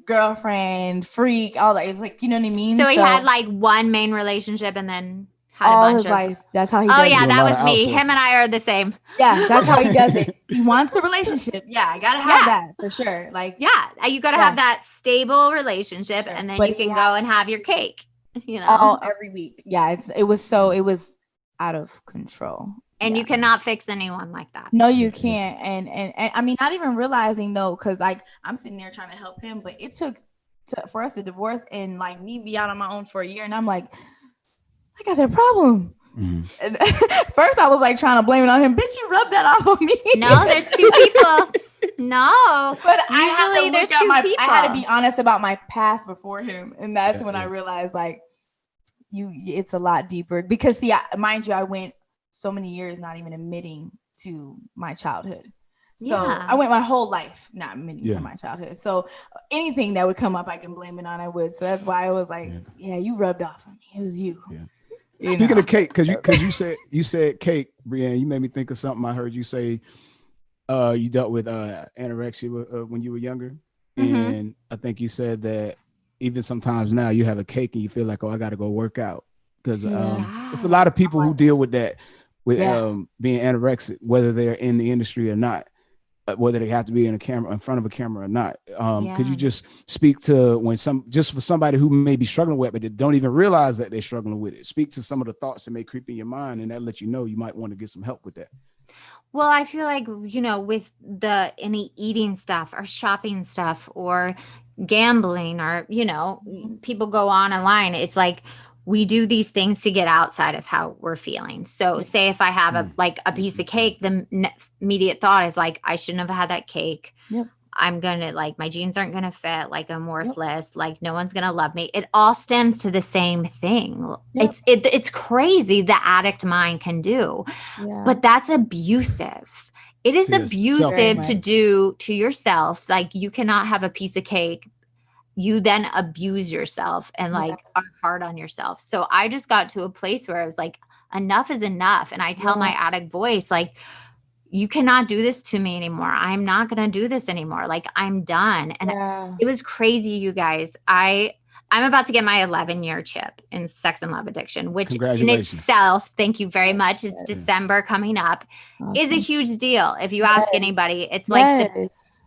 girlfriend, freak, all that. It's like, you know what I mean? So he had like one main relationship and then had all a bunch his of life. That's how he does it. it. That was me. Him and I are the same. Yeah, that's how he does it. He wants a relationship. Yeah, I gotta have that for sure. Like, you gotta have that stable relationship, and then you can go and have your cake. Every week. Yeah, it was out of control. And you cannot fix anyone like that. No, you can't. And I mean, not even realizing though, because like I'm sitting there trying to help him, but it took for us to divorce and like me be out on my own for a year, and I'm like, I got that problem. And first I was like trying to blame it on him. Bitch, you rubbed that off on me. No, there's two people. No, but there's two people. I had to be honest about my past before him, and that's when I realized like it's a lot deeper, because see, mind you, I went so many years not even admitting to my childhood. So I went my whole life not admitting to my childhood. So anything that would come up, I can blame it on, I would. So that's why I was like, you rubbed off on me. It was you. Yeah. Speaking of cake, because you said cake, Brianne, you made me think of something I heard you say. You dealt with anorexia when you were younger. And I think you said that even sometimes now you have a cake and you feel like, oh, I got to go work out. Because it's a lot of people who deal with that, with being anorexic, whether they're in the industry or not, whether they have to be in front of a camera or not. Could you just speak to just for somebody who may be struggling with it, but they don't even realize that they're struggling with it, speak to some of the thoughts that may creep in your mind, and that let you know you might want to get some help with that. Well, I feel like, with any eating stuff or shopping stuff or gambling or, people go on online, it's like, we do these things to get outside of how we're feeling. So say if I have a piece of cake, the immediate thought is like, I shouldn't have had that cake. Yep. I'm going to my jeans aren't going to fit. Like I'm worthless. Yep. Like no one's going to love me. It all stems to the same thing. Yep. It's crazy the addict mind can do, but that's abusive. It is abusive to do to yourself. Like you cannot have a piece of cake. You then abuse yourself and are hard on yourself. So I just got to a place where I was like, enough is enough. And I tell my addict voice, like, you cannot do this to me anymore. I'm not going to do this anymore. Like I'm done. And it was crazy, you guys. I'm about to get my 11-year chip in sex and love addiction, which in itself, thank you very much. It's December coming up, is a huge deal. If you ask anybody, it's like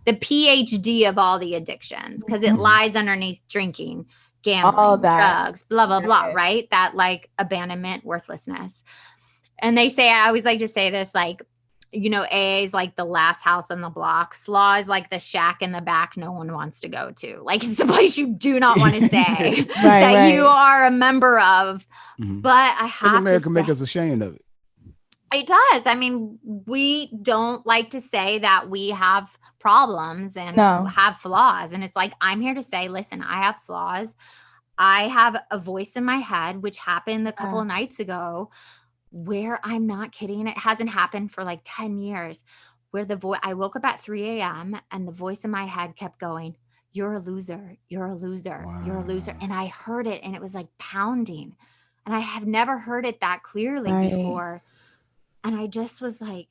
the PhD of all the addictions, because it lies underneath drinking, gambling, drugs, blah, blah, blah, right? That like abandonment, worthlessness. And they say, I always like to say this, like, AA is like the last house on the block. SLAW is like the shack in the back no one wants to go to. Like it's the place you do not want to say you are a member of. But I have America make us ashamed of it. It does. I mean, we don't like to say that we have problems and have flaws. And it's like, I'm here to say, listen, I have flaws. I have a voice in my head, which happened a couple of nights ago, where I'm not kidding. It hasn't happened for like 10 years, where I woke up at 3 a.m. and the voice in my head kept going, you're a loser. You're a loser. Wow. You're a loser. And I heard it and it was like pounding. And I have never heard it that clearly before. And I just was like,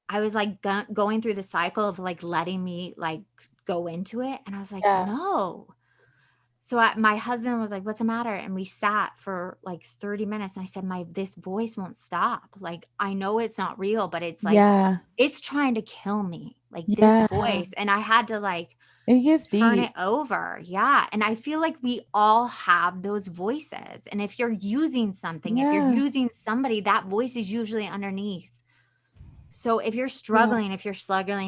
I was like going through the cycle of like letting me like go into it. And I was like, no. So my husband was like, what's the matter? And we sat for like 30 minutes. And I said, this voice won't stop. Like, I know it's not real, but it's like, it's trying to kill me. Like this voice. And I had to like turn it over. Yeah. And I feel like we all have those voices. And if you're using something, if you're using somebody, that voice is usually underneath. So if you're struggling,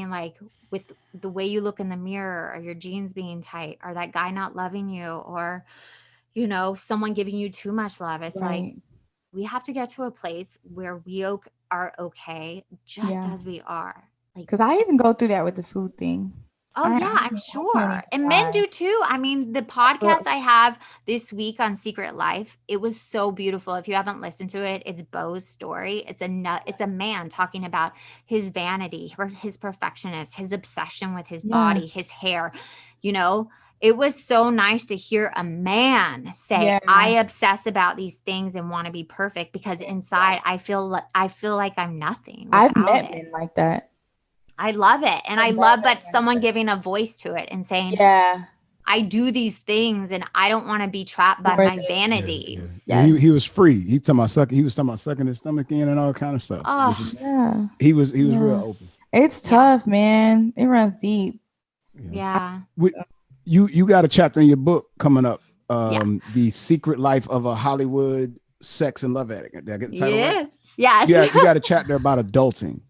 like with the way you look in the mirror, or your jeans being tight, or that guy not loving you, or, someone giving you too much love, it's like, we have to get to a place where we are okay just as we are. Like, because I even go through that with the food thing. Oh, I'm sure. And men do too. I mean, the podcast I have this week on Secret Life, it was so beautiful. If you haven't listened to it, it's Bo's story. It's a man talking about his vanity, his perfectionist, his obsession with his body, his hair. It was so nice to hear a man say, I obsess about these things and want to be perfect, because inside I feel like I'm nothing. I've met men like that. I love it. And I love that someone giving a voice to it and saying, I do these things and I don't want to be trapped by my vanity. He was free. He was talking about sucking his stomach in and all kind of stuff. He was real open. It's tough, man. It runs deep. Yeah. You got a chapter in your book coming up. The Secret Life of a Hollywood Sex and Love Addict. Did I get the title right? Yes. You got a chapter about adulting.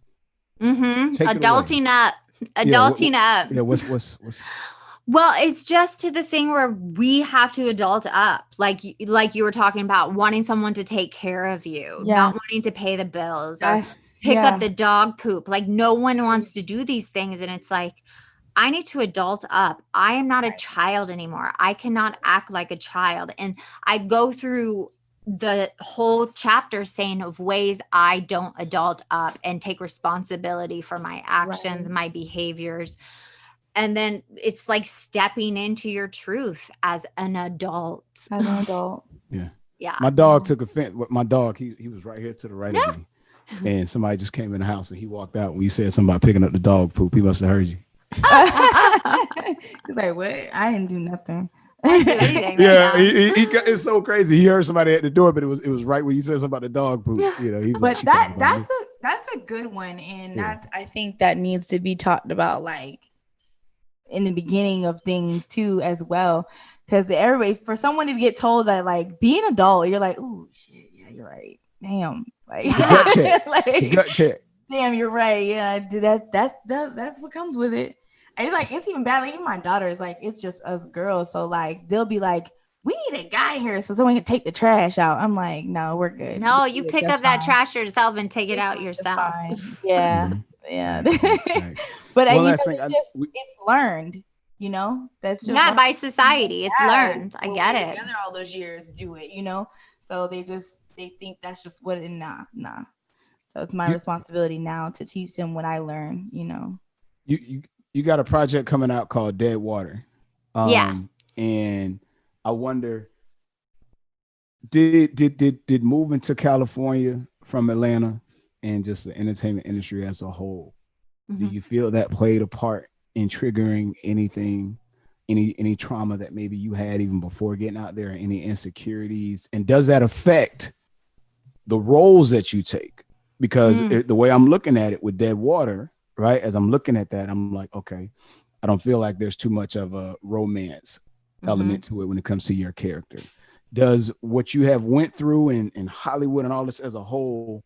Adulting up. Yeah, what's Well, it's just to the thing where we have to adult up. Like you were talking about, wanting someone to take care of you, not wanting to pay the bills or pick up the dog poop. Like no one wants to do these things. And it's like, I need to adult up. I am not a child anymore. I cannot act like a child. And I go through the whole chapter saying of ways I don't adult up and take responsibility for my actions, my behaviors. And then it's like stepping into your truth as an adult. Yeah. My dog took offense. My dog, he was right here to the right of me. And somebody just came in the house and he walked out and we said something about picking up the dog poop. He must have heard you. He's like, what? I didn't do nothing. Yeah, it's so crazy. He heard somebody at the door, but it was right when he said something about the dog poop. You know, he was but that's a good one, and I think that needs to be talked about like in the beginning of things too as well, because everybody, for someone to get told that like be an adult, you're like, oh shit, yeah, you're right, damn, like gut check, like, gut check. Damn, you're right. Yeah, that's what comes with it. And like it's even bad. Like even my daughter is like, it's just us girls. So like they'll be like, we need a guy here so someone can take the trash out. I'm like, no, we're good. No, you pick up that trash yourself and take it out yourself. Yeah, yeah. But it's learned. You know, that's just by society. It's learned. I get it. Together all those years, do it. You know, so they think that's just what it. Nah. So it's my responsibility now to teach them what I learn, you know. You got a project coming out called Dead Water. And I wonder, did moving to California from Atlanta and just the entertainment industry as a whole, do you feel that played a part in triggering anything, any trauma that maybe you had even before getting out there, any insecurities? And does that affect the roles that you take? Because the way I'm looking at it with Dead Water, right? As I'm looking at that, I'm like, okay, I don't feel like there's too much of a romance element to it when it comes to your character. Does what you have went through in Hollywood and all this as a whole,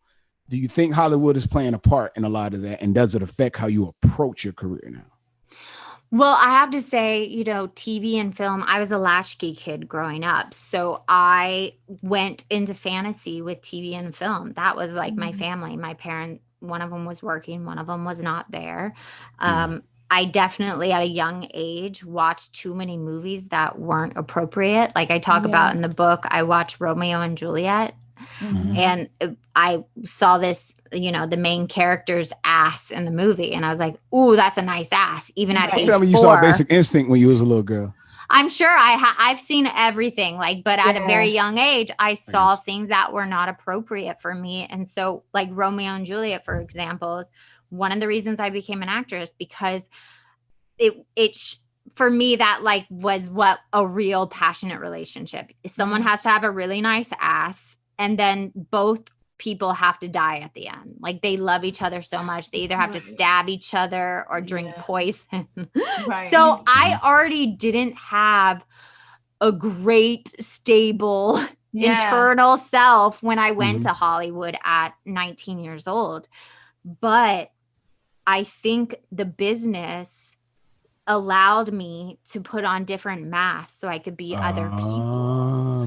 do you think Hollywood is playing a part in a lot of that? And does it affect how you approach your career now? Well, I have to say, you know, TV and film, I was a latchkey kid growing up. So I went into fantasy with TV and film. That was like my family. My parents, one of them was working, one of them was not there. I definitely at a young age watched too many movies that weren't appropriate. Like I talk about in the book, I watched Romeo and Juliet. And I saw this, you know, the main character's ass in the movie. And I was like, ooh, that's a nice ass. Even at age 4. Tell me you saw Basic Instinct when you was a little girl. I'm sure I've seen everything, like, but at a very young age, I saw things that were not appropriate for me. And so like Romeo and Juliet, for example, is one of the reasons I became an actress, because for me, that like was what a real passionate relationship is. Someone has to have a really nice ass, and then both people have to die at the end. Like they love each other so much. They either have to stab each other or drink poison. So I already didn't have a great, stable internal self when I went to Hollywood at 19 years old. But I think the business allowed me to put on different masks so I could be other people.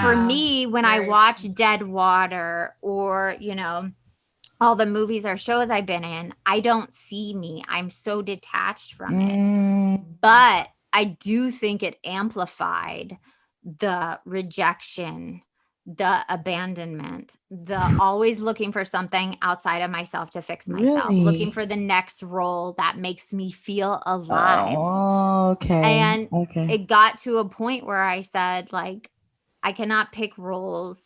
For me, when I watch Dead Water or, you know, all the movies or shows I've been in, I don't see me. I'm so detached from it. But I do think it amplified the rejection, the abandonment, the always looking for something outside of myself to fix myself, looking for the next role that makes me feel alive. And it got to a point where I said, like, I cannot pick roles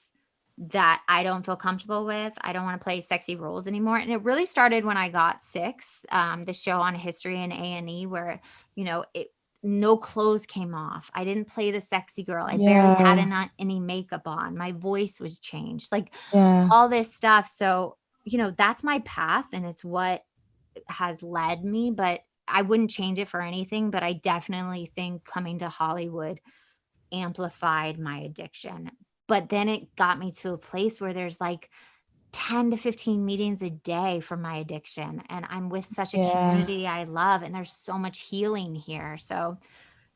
that I don't feel comfortable with. I don't want to play sexy roles anymore. And it really started when I got Six, the show on History and A&E, where, you know, no clothes came off. I didn't play the sexy girl. I barely had any makeup on. My voice was changed, like all this stuff. So, you know, that's my path and it's what has led me, but I wouldn't change it for anything. But I definitely think coming to Hollywood amplified my addiction. But then it got me to a place where there's like 10 to 15 meetings a day for my addiction. And I'm with such a community I love. And there's so much healing here. So,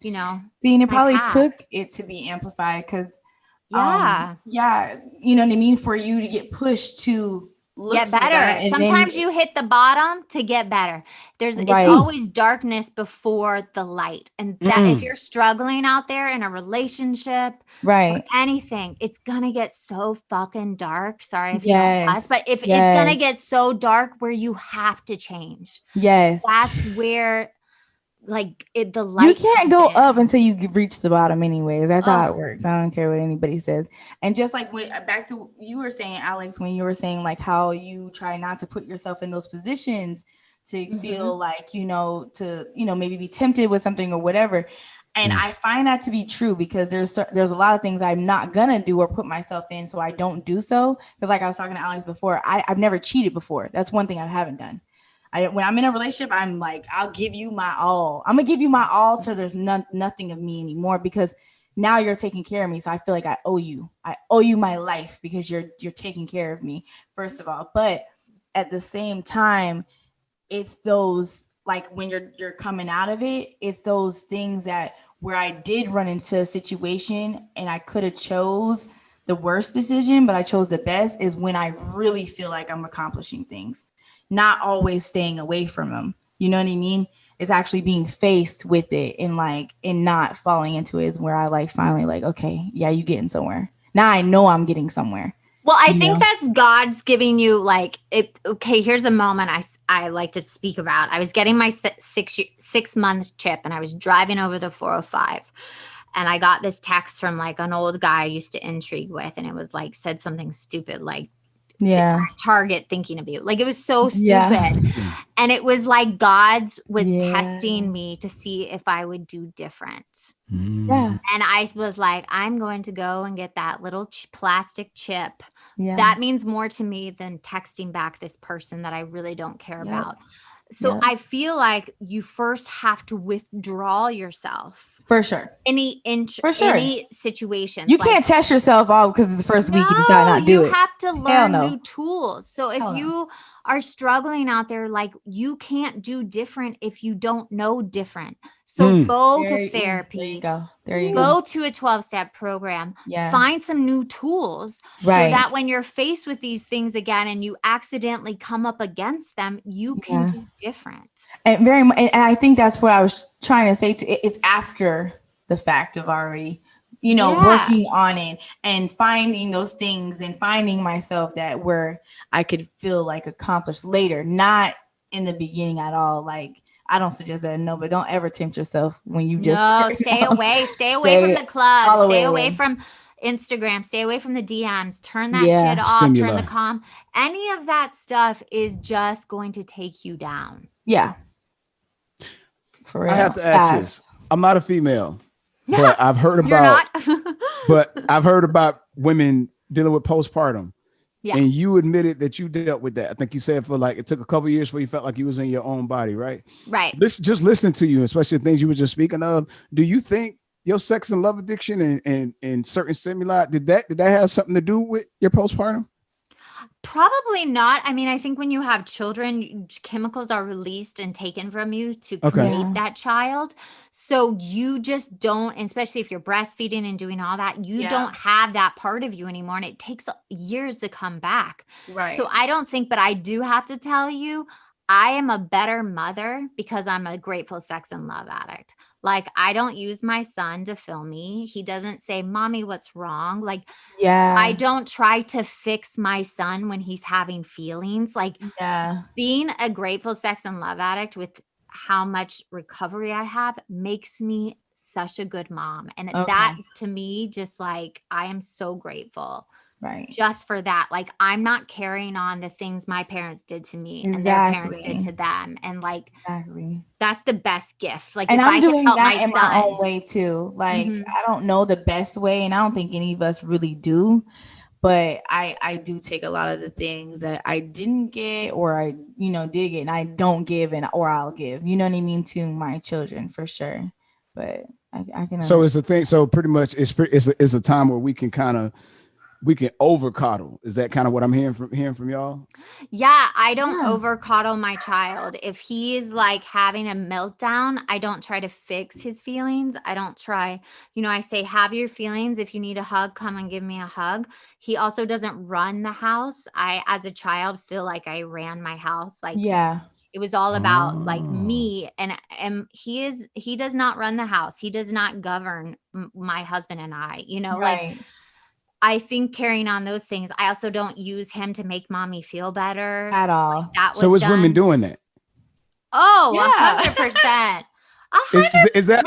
you know. It probably took it to be amplified because, you know what I mean? For you to get pushed to get better. Sometimes you hit the bottom to get better. It's always darkness before the light. And that if you're struggling out there in a relationship, or anything, it's gonna get so fucking dark. Sorry if you don't cuss, but if it's gonna get so dark where you have to change. That's where the light. You can't go up until you reach the bottom anyways. That's how it works. I don't care what anybody says. And just like back to you were saying, Alex, when you were saying like how you try not to put yourself in those positions to feel like, you know, to, you know, maybe be tempted with something or whatever. And I find that to be true because there's a lot of things I'm not gonna do or put myself in, so I don't do so. Because like I was talking to Alex before, I've never cheated before. That's one thing I haven't done. When I'm in a relationship, I'm like, I'll give you my all. I'm gonna give you my all, so there's nothing of me anymore, because now you're taking care of me. So I feel like I owe you my life because you're taking care of me, first of all. But at the same time, it's those, like, when you're coming out of it, it's those things that where I did run into a situation and I could have chose the worst decision, but I chose the best, is when I really feel like I'm accomplishing things, not always staying away from them. You know what I mean? It's actually being faced with it and not falling into it is where I like finally like, okay, yeah, you getting somewhere. Now I know I'm getting somewhere. Well, I think that's God's giving you like it. Okay, here's a moment I like to speak about. I was getting my 6 month chip and I was driving over the 405 and I got this text from like an old guy I used to intrigue with. And it was like, said something stupid, like, Target thinking of you. Like, it was so stupid. Yeah. And it was like God's was testing me to see if I would do different. Yeah. And I was like, I'm going to go and get that little plastic chip. Yeah. That means more to me than texting back this person that I really don't care about. So I feel like you first have to withdraw yourself. For sure. Any situation. You can't test yourself out because it's the first week you decide not to do it. You have to learn new tools. So if you are struggling out there, like, you can't do different if you don't know different. So go to therapy. There you go. Go to a 12-step program. Yeah. Find some new tools so that when you're faced with these things again and you accidentally come up against them, you can do different. And and I think that's what I was trying to say. It's after the fact of already, working on it and finding those things and finding myself that where I could feel like accomplished later, not in the beginning at all. Like, I don't suggest that, but don't ever tempt yourself when you just stay away from the club, stay away from Instagram, stay away from the DMs, turn that shit off, turn the comm. Any of that stuff is just going to take you down. Yeah. For real. I have to ask this. I'm not a female, but I've heard about but I've heard about women dealing with postpartum. Yeah. And you admitted that you dealt with that. I think you said it took a couple of years before you felt like you was in your own body, right? Right. Just listening to you, especially the things you were just speaking of. Do you think your sex and love addiction and certain stimuli, did that have something to do with your postpartum? Probably not. I mean, I think when you have children, chemicals are released and taken from you to create that child. So you just don't, especially if you're breastfeeding and doing all that, you don't have that part of you anymore. And it takes years to come back. Right. So I don't think, but I do have to tell you, I am a better mother because I'm a grateful sex and love addict. Like, I don't use my son to fill me. He doesn't say, Mommy, what's wrong? Like, I don't try to fix my son when he's having feelings. Like, being a grateful sex and love addict with how much recovery I have makes me such a good mom. And that to me, just like, I am so grateful. Right. Just for that. Like, I'm not carrying on the things my parents did to me and their parents did to them. And like, that's the best gift. Like, and I'm doing that in my own way too. Like, I don't know the best way, and I don't think any of us really do, but I do take a lot of the things that I didn't get or I, did get and I don't give or I'll give, you know what I mean, to my children for sure. But I can. So it's a thing. So pretty much it's a time where we can over coddle. Is that kind of what I'm hearing from y'all? Yeah, I don't over coddle my child. If he is like having a meltdown, I don't try to fix his feelings. I don't try, I say, have your feelings. If you need a hug, come and give me a hug. He also doesn't run the house. I, as a child, feel like I ran my house. Like, it was all about like me, and he does not run the house. He does not govern my husband and I, like. I think carrying on those things, I also don't use him to make mommy feel better at all. Like, that was so it's women doing that. Oh, 100%. Is that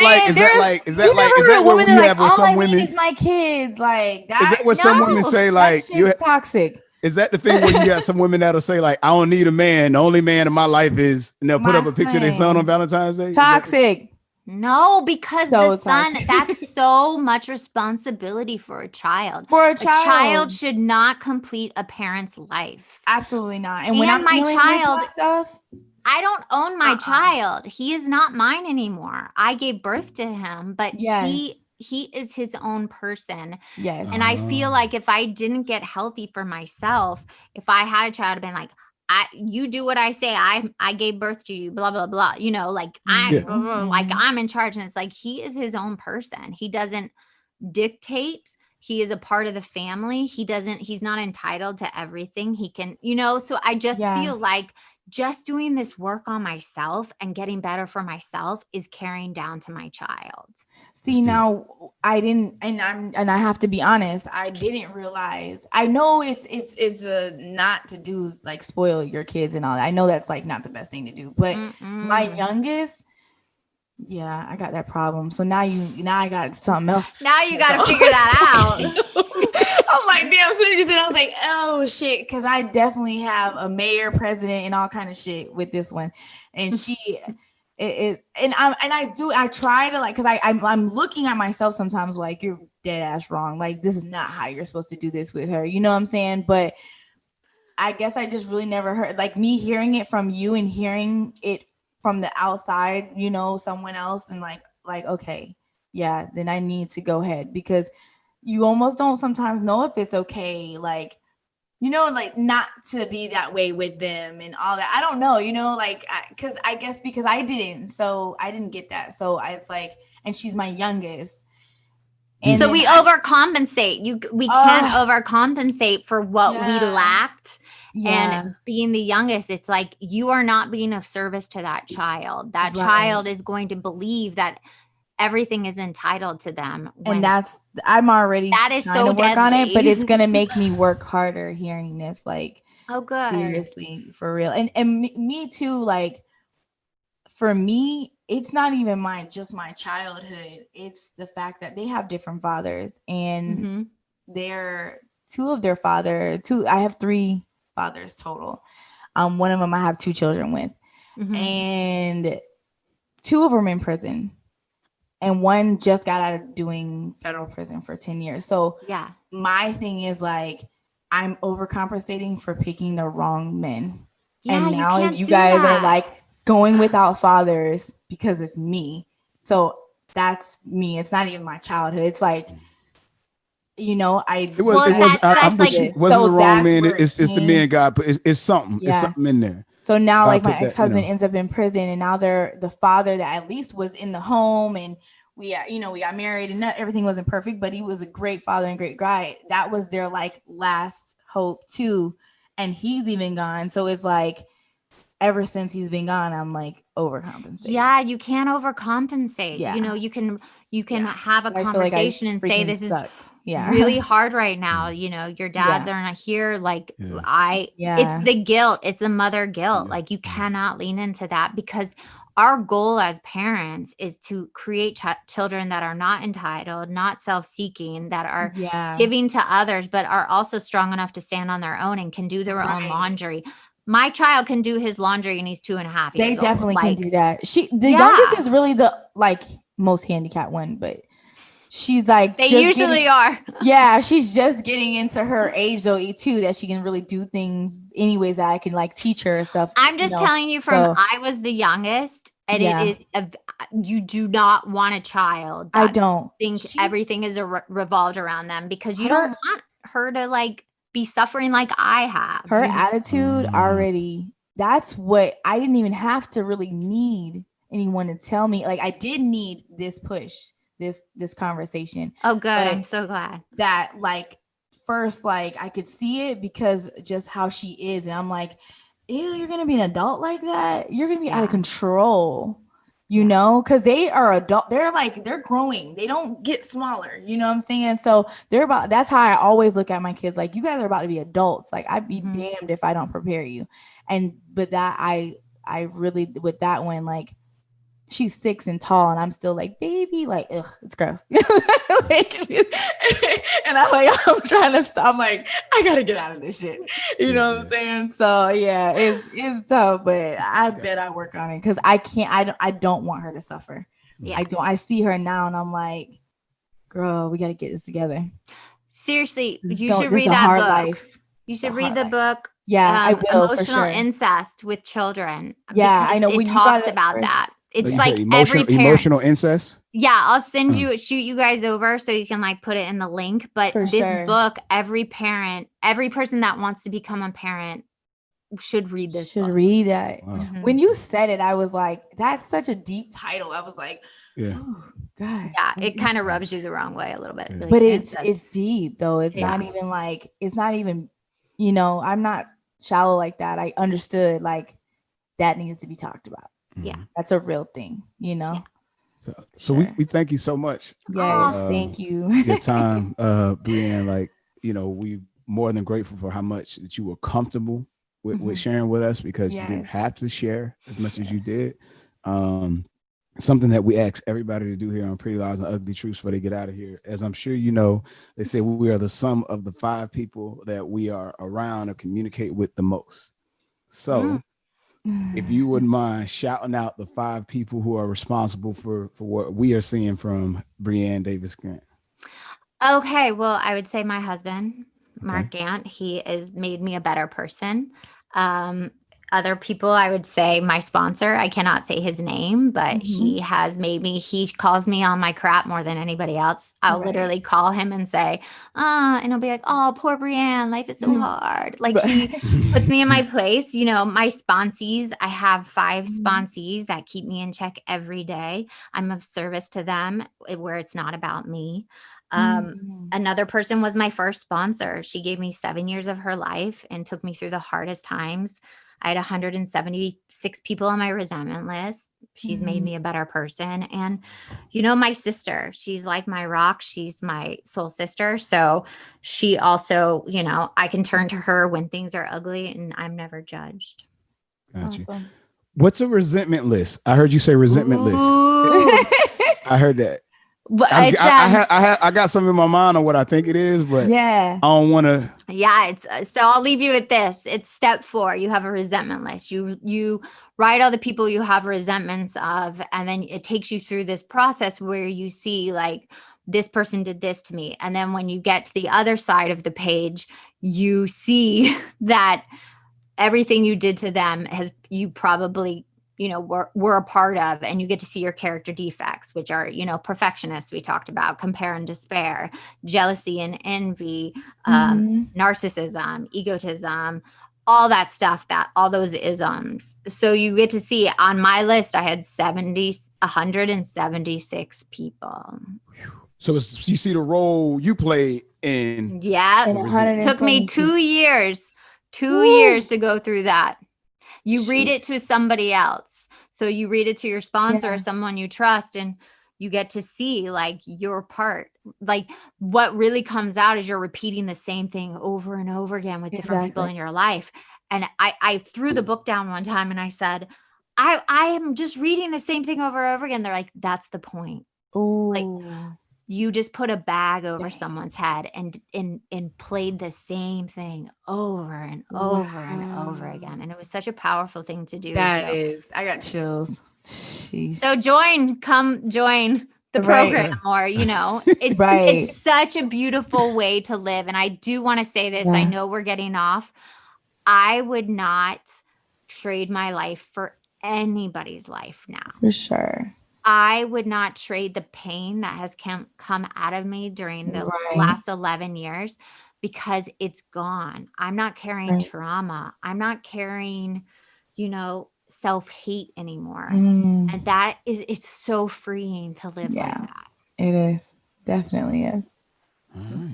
what we have with some women? Is my kids like that? Is that what some women say? Like, that's toxic. Is that the thing where you got some women that'll say like, I don't need a man. The only man in my life is, and they'll put up a picture of their son on Valentine's Day? Toxic. No, because So the son, that's so much responsibility for a child. For a A child should not complete a parent's life. Absolutely not. And when I'm dealing with my stuff, I don't own my child. He is not mine anymore. I gave birth to him, but he is his own person. Yes. And I feel like if I didn't get healthy for myself, if I had a child, I'd been like, you do what I say. I gave birth to you, blah, blah, blah. You know, like I'm in charge. And it's like, he is his own person. He doesn't dictate. He is a part of the family. He's not entitled to everything. He can, you know, so I just feel like just doing this work on myself and getting better for myself is carrying down to my child. See, now I didn't, and I have to be honest, I didn't realize. I know it's not to do like spoil your kids and all that. I know that's like not the best thing to do, but my youngest, I got that problem. So now I got something else. Now you got to figure that out. I'm like, damn, as soon as you said, I was like, oh shit, because I definitely have a mayor, president, and all kind of shit with this one, and I try to like, because I'm looking at myself sometimes like, you're dead ass wrong, like this is not how you're supposed to do this with her, you know what I'm saying? But I guess I just really never heard, like, me hearing it from you and hearing it from the outside, you know, someone else, and like okay, yeah, then I need to go ahead, because you almost don't sometimes know if it's okay, like, you know, like not to be that way with them and all that. I don't know, you know, like, because I guess because I didn't get that. So it's like, and she's my youngest. And so we overcompensate. We can't overcompensate for what we lacked. Yeah. And being the youngest, it's like, you are not being of service to that child. That child is going to believe that everything is entitled to them. And I'm already that is trying so to work deadly. on it, but it's going to make me work harder hearing this, like, oh, good. Seriously, for real. And me too, like, for me, it's not even just my childhood. It's the fact that they have different fathers, and I have 3 fathers total. One of them I have 2 children with, and 2 of them in prison. And one just got out of doing federal prison for 10 years. So my thing is like, I'm overcompensating for picking the wrong men. Yeah, and now you guys are like going without fathers because of me. So that's me. It's not even my childhood. It's like, you know, I'm with you. It wasn't the wrong man. It's the man God, but it's something. Yeah. It's something in there. So now, like, my ex-husband ends up in prison, and now they're the father that at least was in the home, and we got married, and everything wasn't perfect, but he was a great father and great guy. That was their like last hope too, and he's even gone. So it's like, ever since he's been gone, I'm like overcompensating. Yeah, you can't overcompensate. Yeah. You know, you can have a conversation and say, this suck. Is really hard right now. You know, your dads are not here. Like it's the guilt. It's the mother guilt. Like, you cannot lean into that, because our goal as parents is to create children that are not entitled, not self-seeking, that are giving to others, but are also strong enough to stand on their own and can do their own laundry. My child can do his laundry, and he's 2.5 years old. They definitely can do that. The youngest is really the like most handicapped one, but she's like, they usually are. Yeah, she's just getting into her age though too, that she can really do things anyways that I can like teach her and stuff. I'm just telling you I was the youngest, and it is you do not want a child that I don't think everything is revolved around them, because you don't want her to like be suffering like I have. Her attitude already, that's what I didn't even have to really need anyone to tell me. Like, I did need this push, this conversation. Oh, good. I'm so glad that, like, first, like, I could see it because just how she is, and I'm like, ew, you're gonna be an adult like that? You're gonna be out of control, you know, because they are adult. They're growing. They don't get smaller, you know what I'm saying? So that's how I always look at my kids. Like, you guys are about to be adults. Like, I'd be damned if I don't prepare you. But that I really, with that one, like, she's 6 and tall, and I'm still like, baby, like, ugh, it's gross. Like, and I'm trying to stop. I'm like, I gotta get out of this shit. You know what I'm saying? So yeah, it's tough, but I bet I work on it, because I don't want her to suffer. Yeah. I see her now and I'm like, girl, we got to get this together. Seriously, you should read that book. Life. You should read the book. Yeah, I will. Emotional for sure. Incest with Children. Yeah, I know. It talks about that. It's like emotional incest. Yeah, I'll send you, shoot you guys over so you can like put it in the link. But this book, every person that wants to become a parent should read this. Should read that. Wow. When you said it, I was like, that's such a deep title. I was like, oh God. Yeah, it kind of rubs you the wrong way a little bit. But it's deep though. It's not even, you know, I'm not shallow like that. I understood like that needs to be talked about. Yeah. That's a real thing, you know? Yeah. So we thank you so much. Yes, thank you. Your time, Brianne, like, you know, we more than grateful for how much that you were comfortable with sharing with us, because you didn't have to share as much as you did. Something that we ask everybody to do here on Pretty Lies and Ugly Truths before they get out of here. As I'm sure you know, they say we are the sum of the 5 people that we are around or communicate with the most. So if you wouldn't mind shouting out the 5 people who are responsible for what we are seeing from Brianne Davis Grant. Okay, well, I would say my husband, Mark Gant. He has made me a better person. Other people, I would say my sponsor. I cannot say his name, but he has made me, he calls me on my crap more than anybody else. I'll literally call him and say, and he'll be like, oh, poor Brianne, life is so hard. Like he puts me in my place. You know, my sponsees, I have 5 sponsees that keep me in check every day. I'm of service to them where it's not about me. Another person was my first sponsor. She gave me 7 years of her life and took me through the hardest times. I had 176 people on my resentment list. She's made me a better person. And, you know, my sister, she's like my rock. She's my soul sister. So she also, you know, I can turn to her when things are ugly and I'm never judged. Gotcha. Awesome. What's a resentment list? I heard you say resentment list. I heard that. But I got something in my mind on what I think it is, but I don't want to. Yeah, so I'll leave you with this. It's step 4. You have a resentment list. You write all the people you have resentments of, and then it takes you through this process where you see like this person did this to me, and then when you get to the other side of the page, you see that everything you did to them you probably, you know, were a part of, and you get to see your character defects, which are, you know, perfectionist, we talked about, compare and despair, jealousy and envy, narcissism, egotism, all that stuff, all those isms. So you get to see on my list, I had 176 people. So you see the role you play in. Yeah. It took me 2 years, 2 years to go through that. You read it to somebody else. So you read it to your sponsor or someone you trust, and you get to see like your part. Like what really comes out is you're repeating the same thing over and over again with different people in your life. And I threw the book down one time and I said, I am just reading the same thing over and over again. They're like, that's the point. Ooh. Like you just put a bag over someone's head and played the same thing over and over and over again. And it was such a powerful thing to do. I got chills. Jeez. So come join the program, or, you know, it's such a beautiful way to live. And I do want to say this. I know we're getting off. I would not trade my life for anybody's life now. For sure. I would not trade the pain that has come out of me during the last 11 years, because it's gone. I'm not carrying trauma. I'm not carrying, you know, self-hate anymore. And it's so freeing to live like that. It is. Definitely is.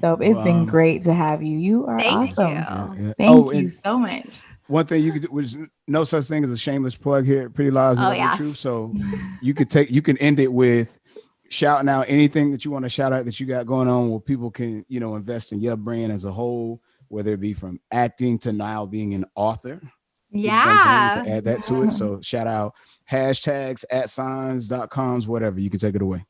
So it's been great to have you. You are awesome. Thank you so much. One thing you could do, was no such thing as a shameless plug here at Pretty Lies and Ugly Truth. So you can end it with shouting out anything that you want to shout out that you got going on, where people can, you know, invest in your brand as a whole, whether it be from acting to now being an author. Yeah. You can add that to it. So shout out hashtags, @signs.coms, whatever. You can take it away.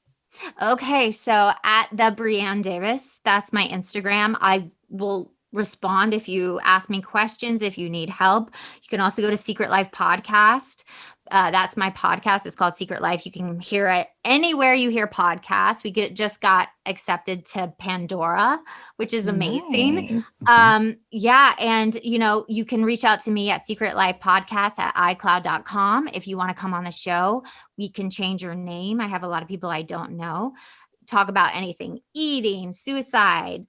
Okay. So at the Brianne Davis, that's my Instagram. I will respond if you ask me questions, if you need help. You can also go to Secret Life Podcast. That's my podcast. It's called Secret Life. You can hear it anywhere you hear podcasts. We just got accepted to Pandora, which is amazing. Nice. Yeah. And, you can reach out to me at secretlifepodcast@icloud.com. If you want to come on the show, we can change your name. I have a lot of people I don't know. Talk about anything, eating, suicide,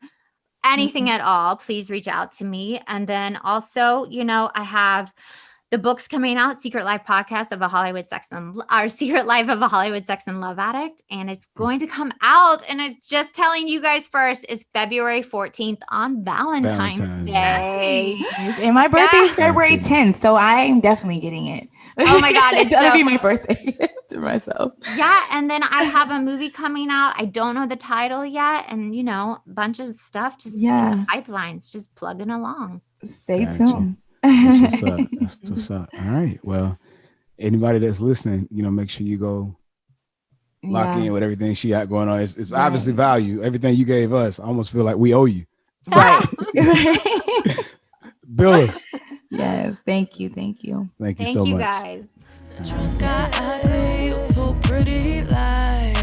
anything at all. Please reach out to me. And then also, I have the book's coming out, Secret Life Podcast of a Hollywood Sex and Secret Life of a Hollywood Sex and Love Addict. And it's going to come out. And it's just telling you guys first, is February 14th on Valentine's Day. And my birthday is February 10th. So I'm definitely getting it. Oh my God. That'll be my birthday to myself. Yeah. And then I have a movie coming out. I don't know the title yet. And, a bunch of stuff, just pipelines, just plugging along. Stay tuned. That's what's up. That's what's up. All right. Well, anybody that's listening, make sure you go lock in with everything she got going on. It's obviously value. Everything you gave us, I almost feel like we owe you. Right. Bill us. Yes. Thank you. Thank you. Thank you so much. Thank you guys.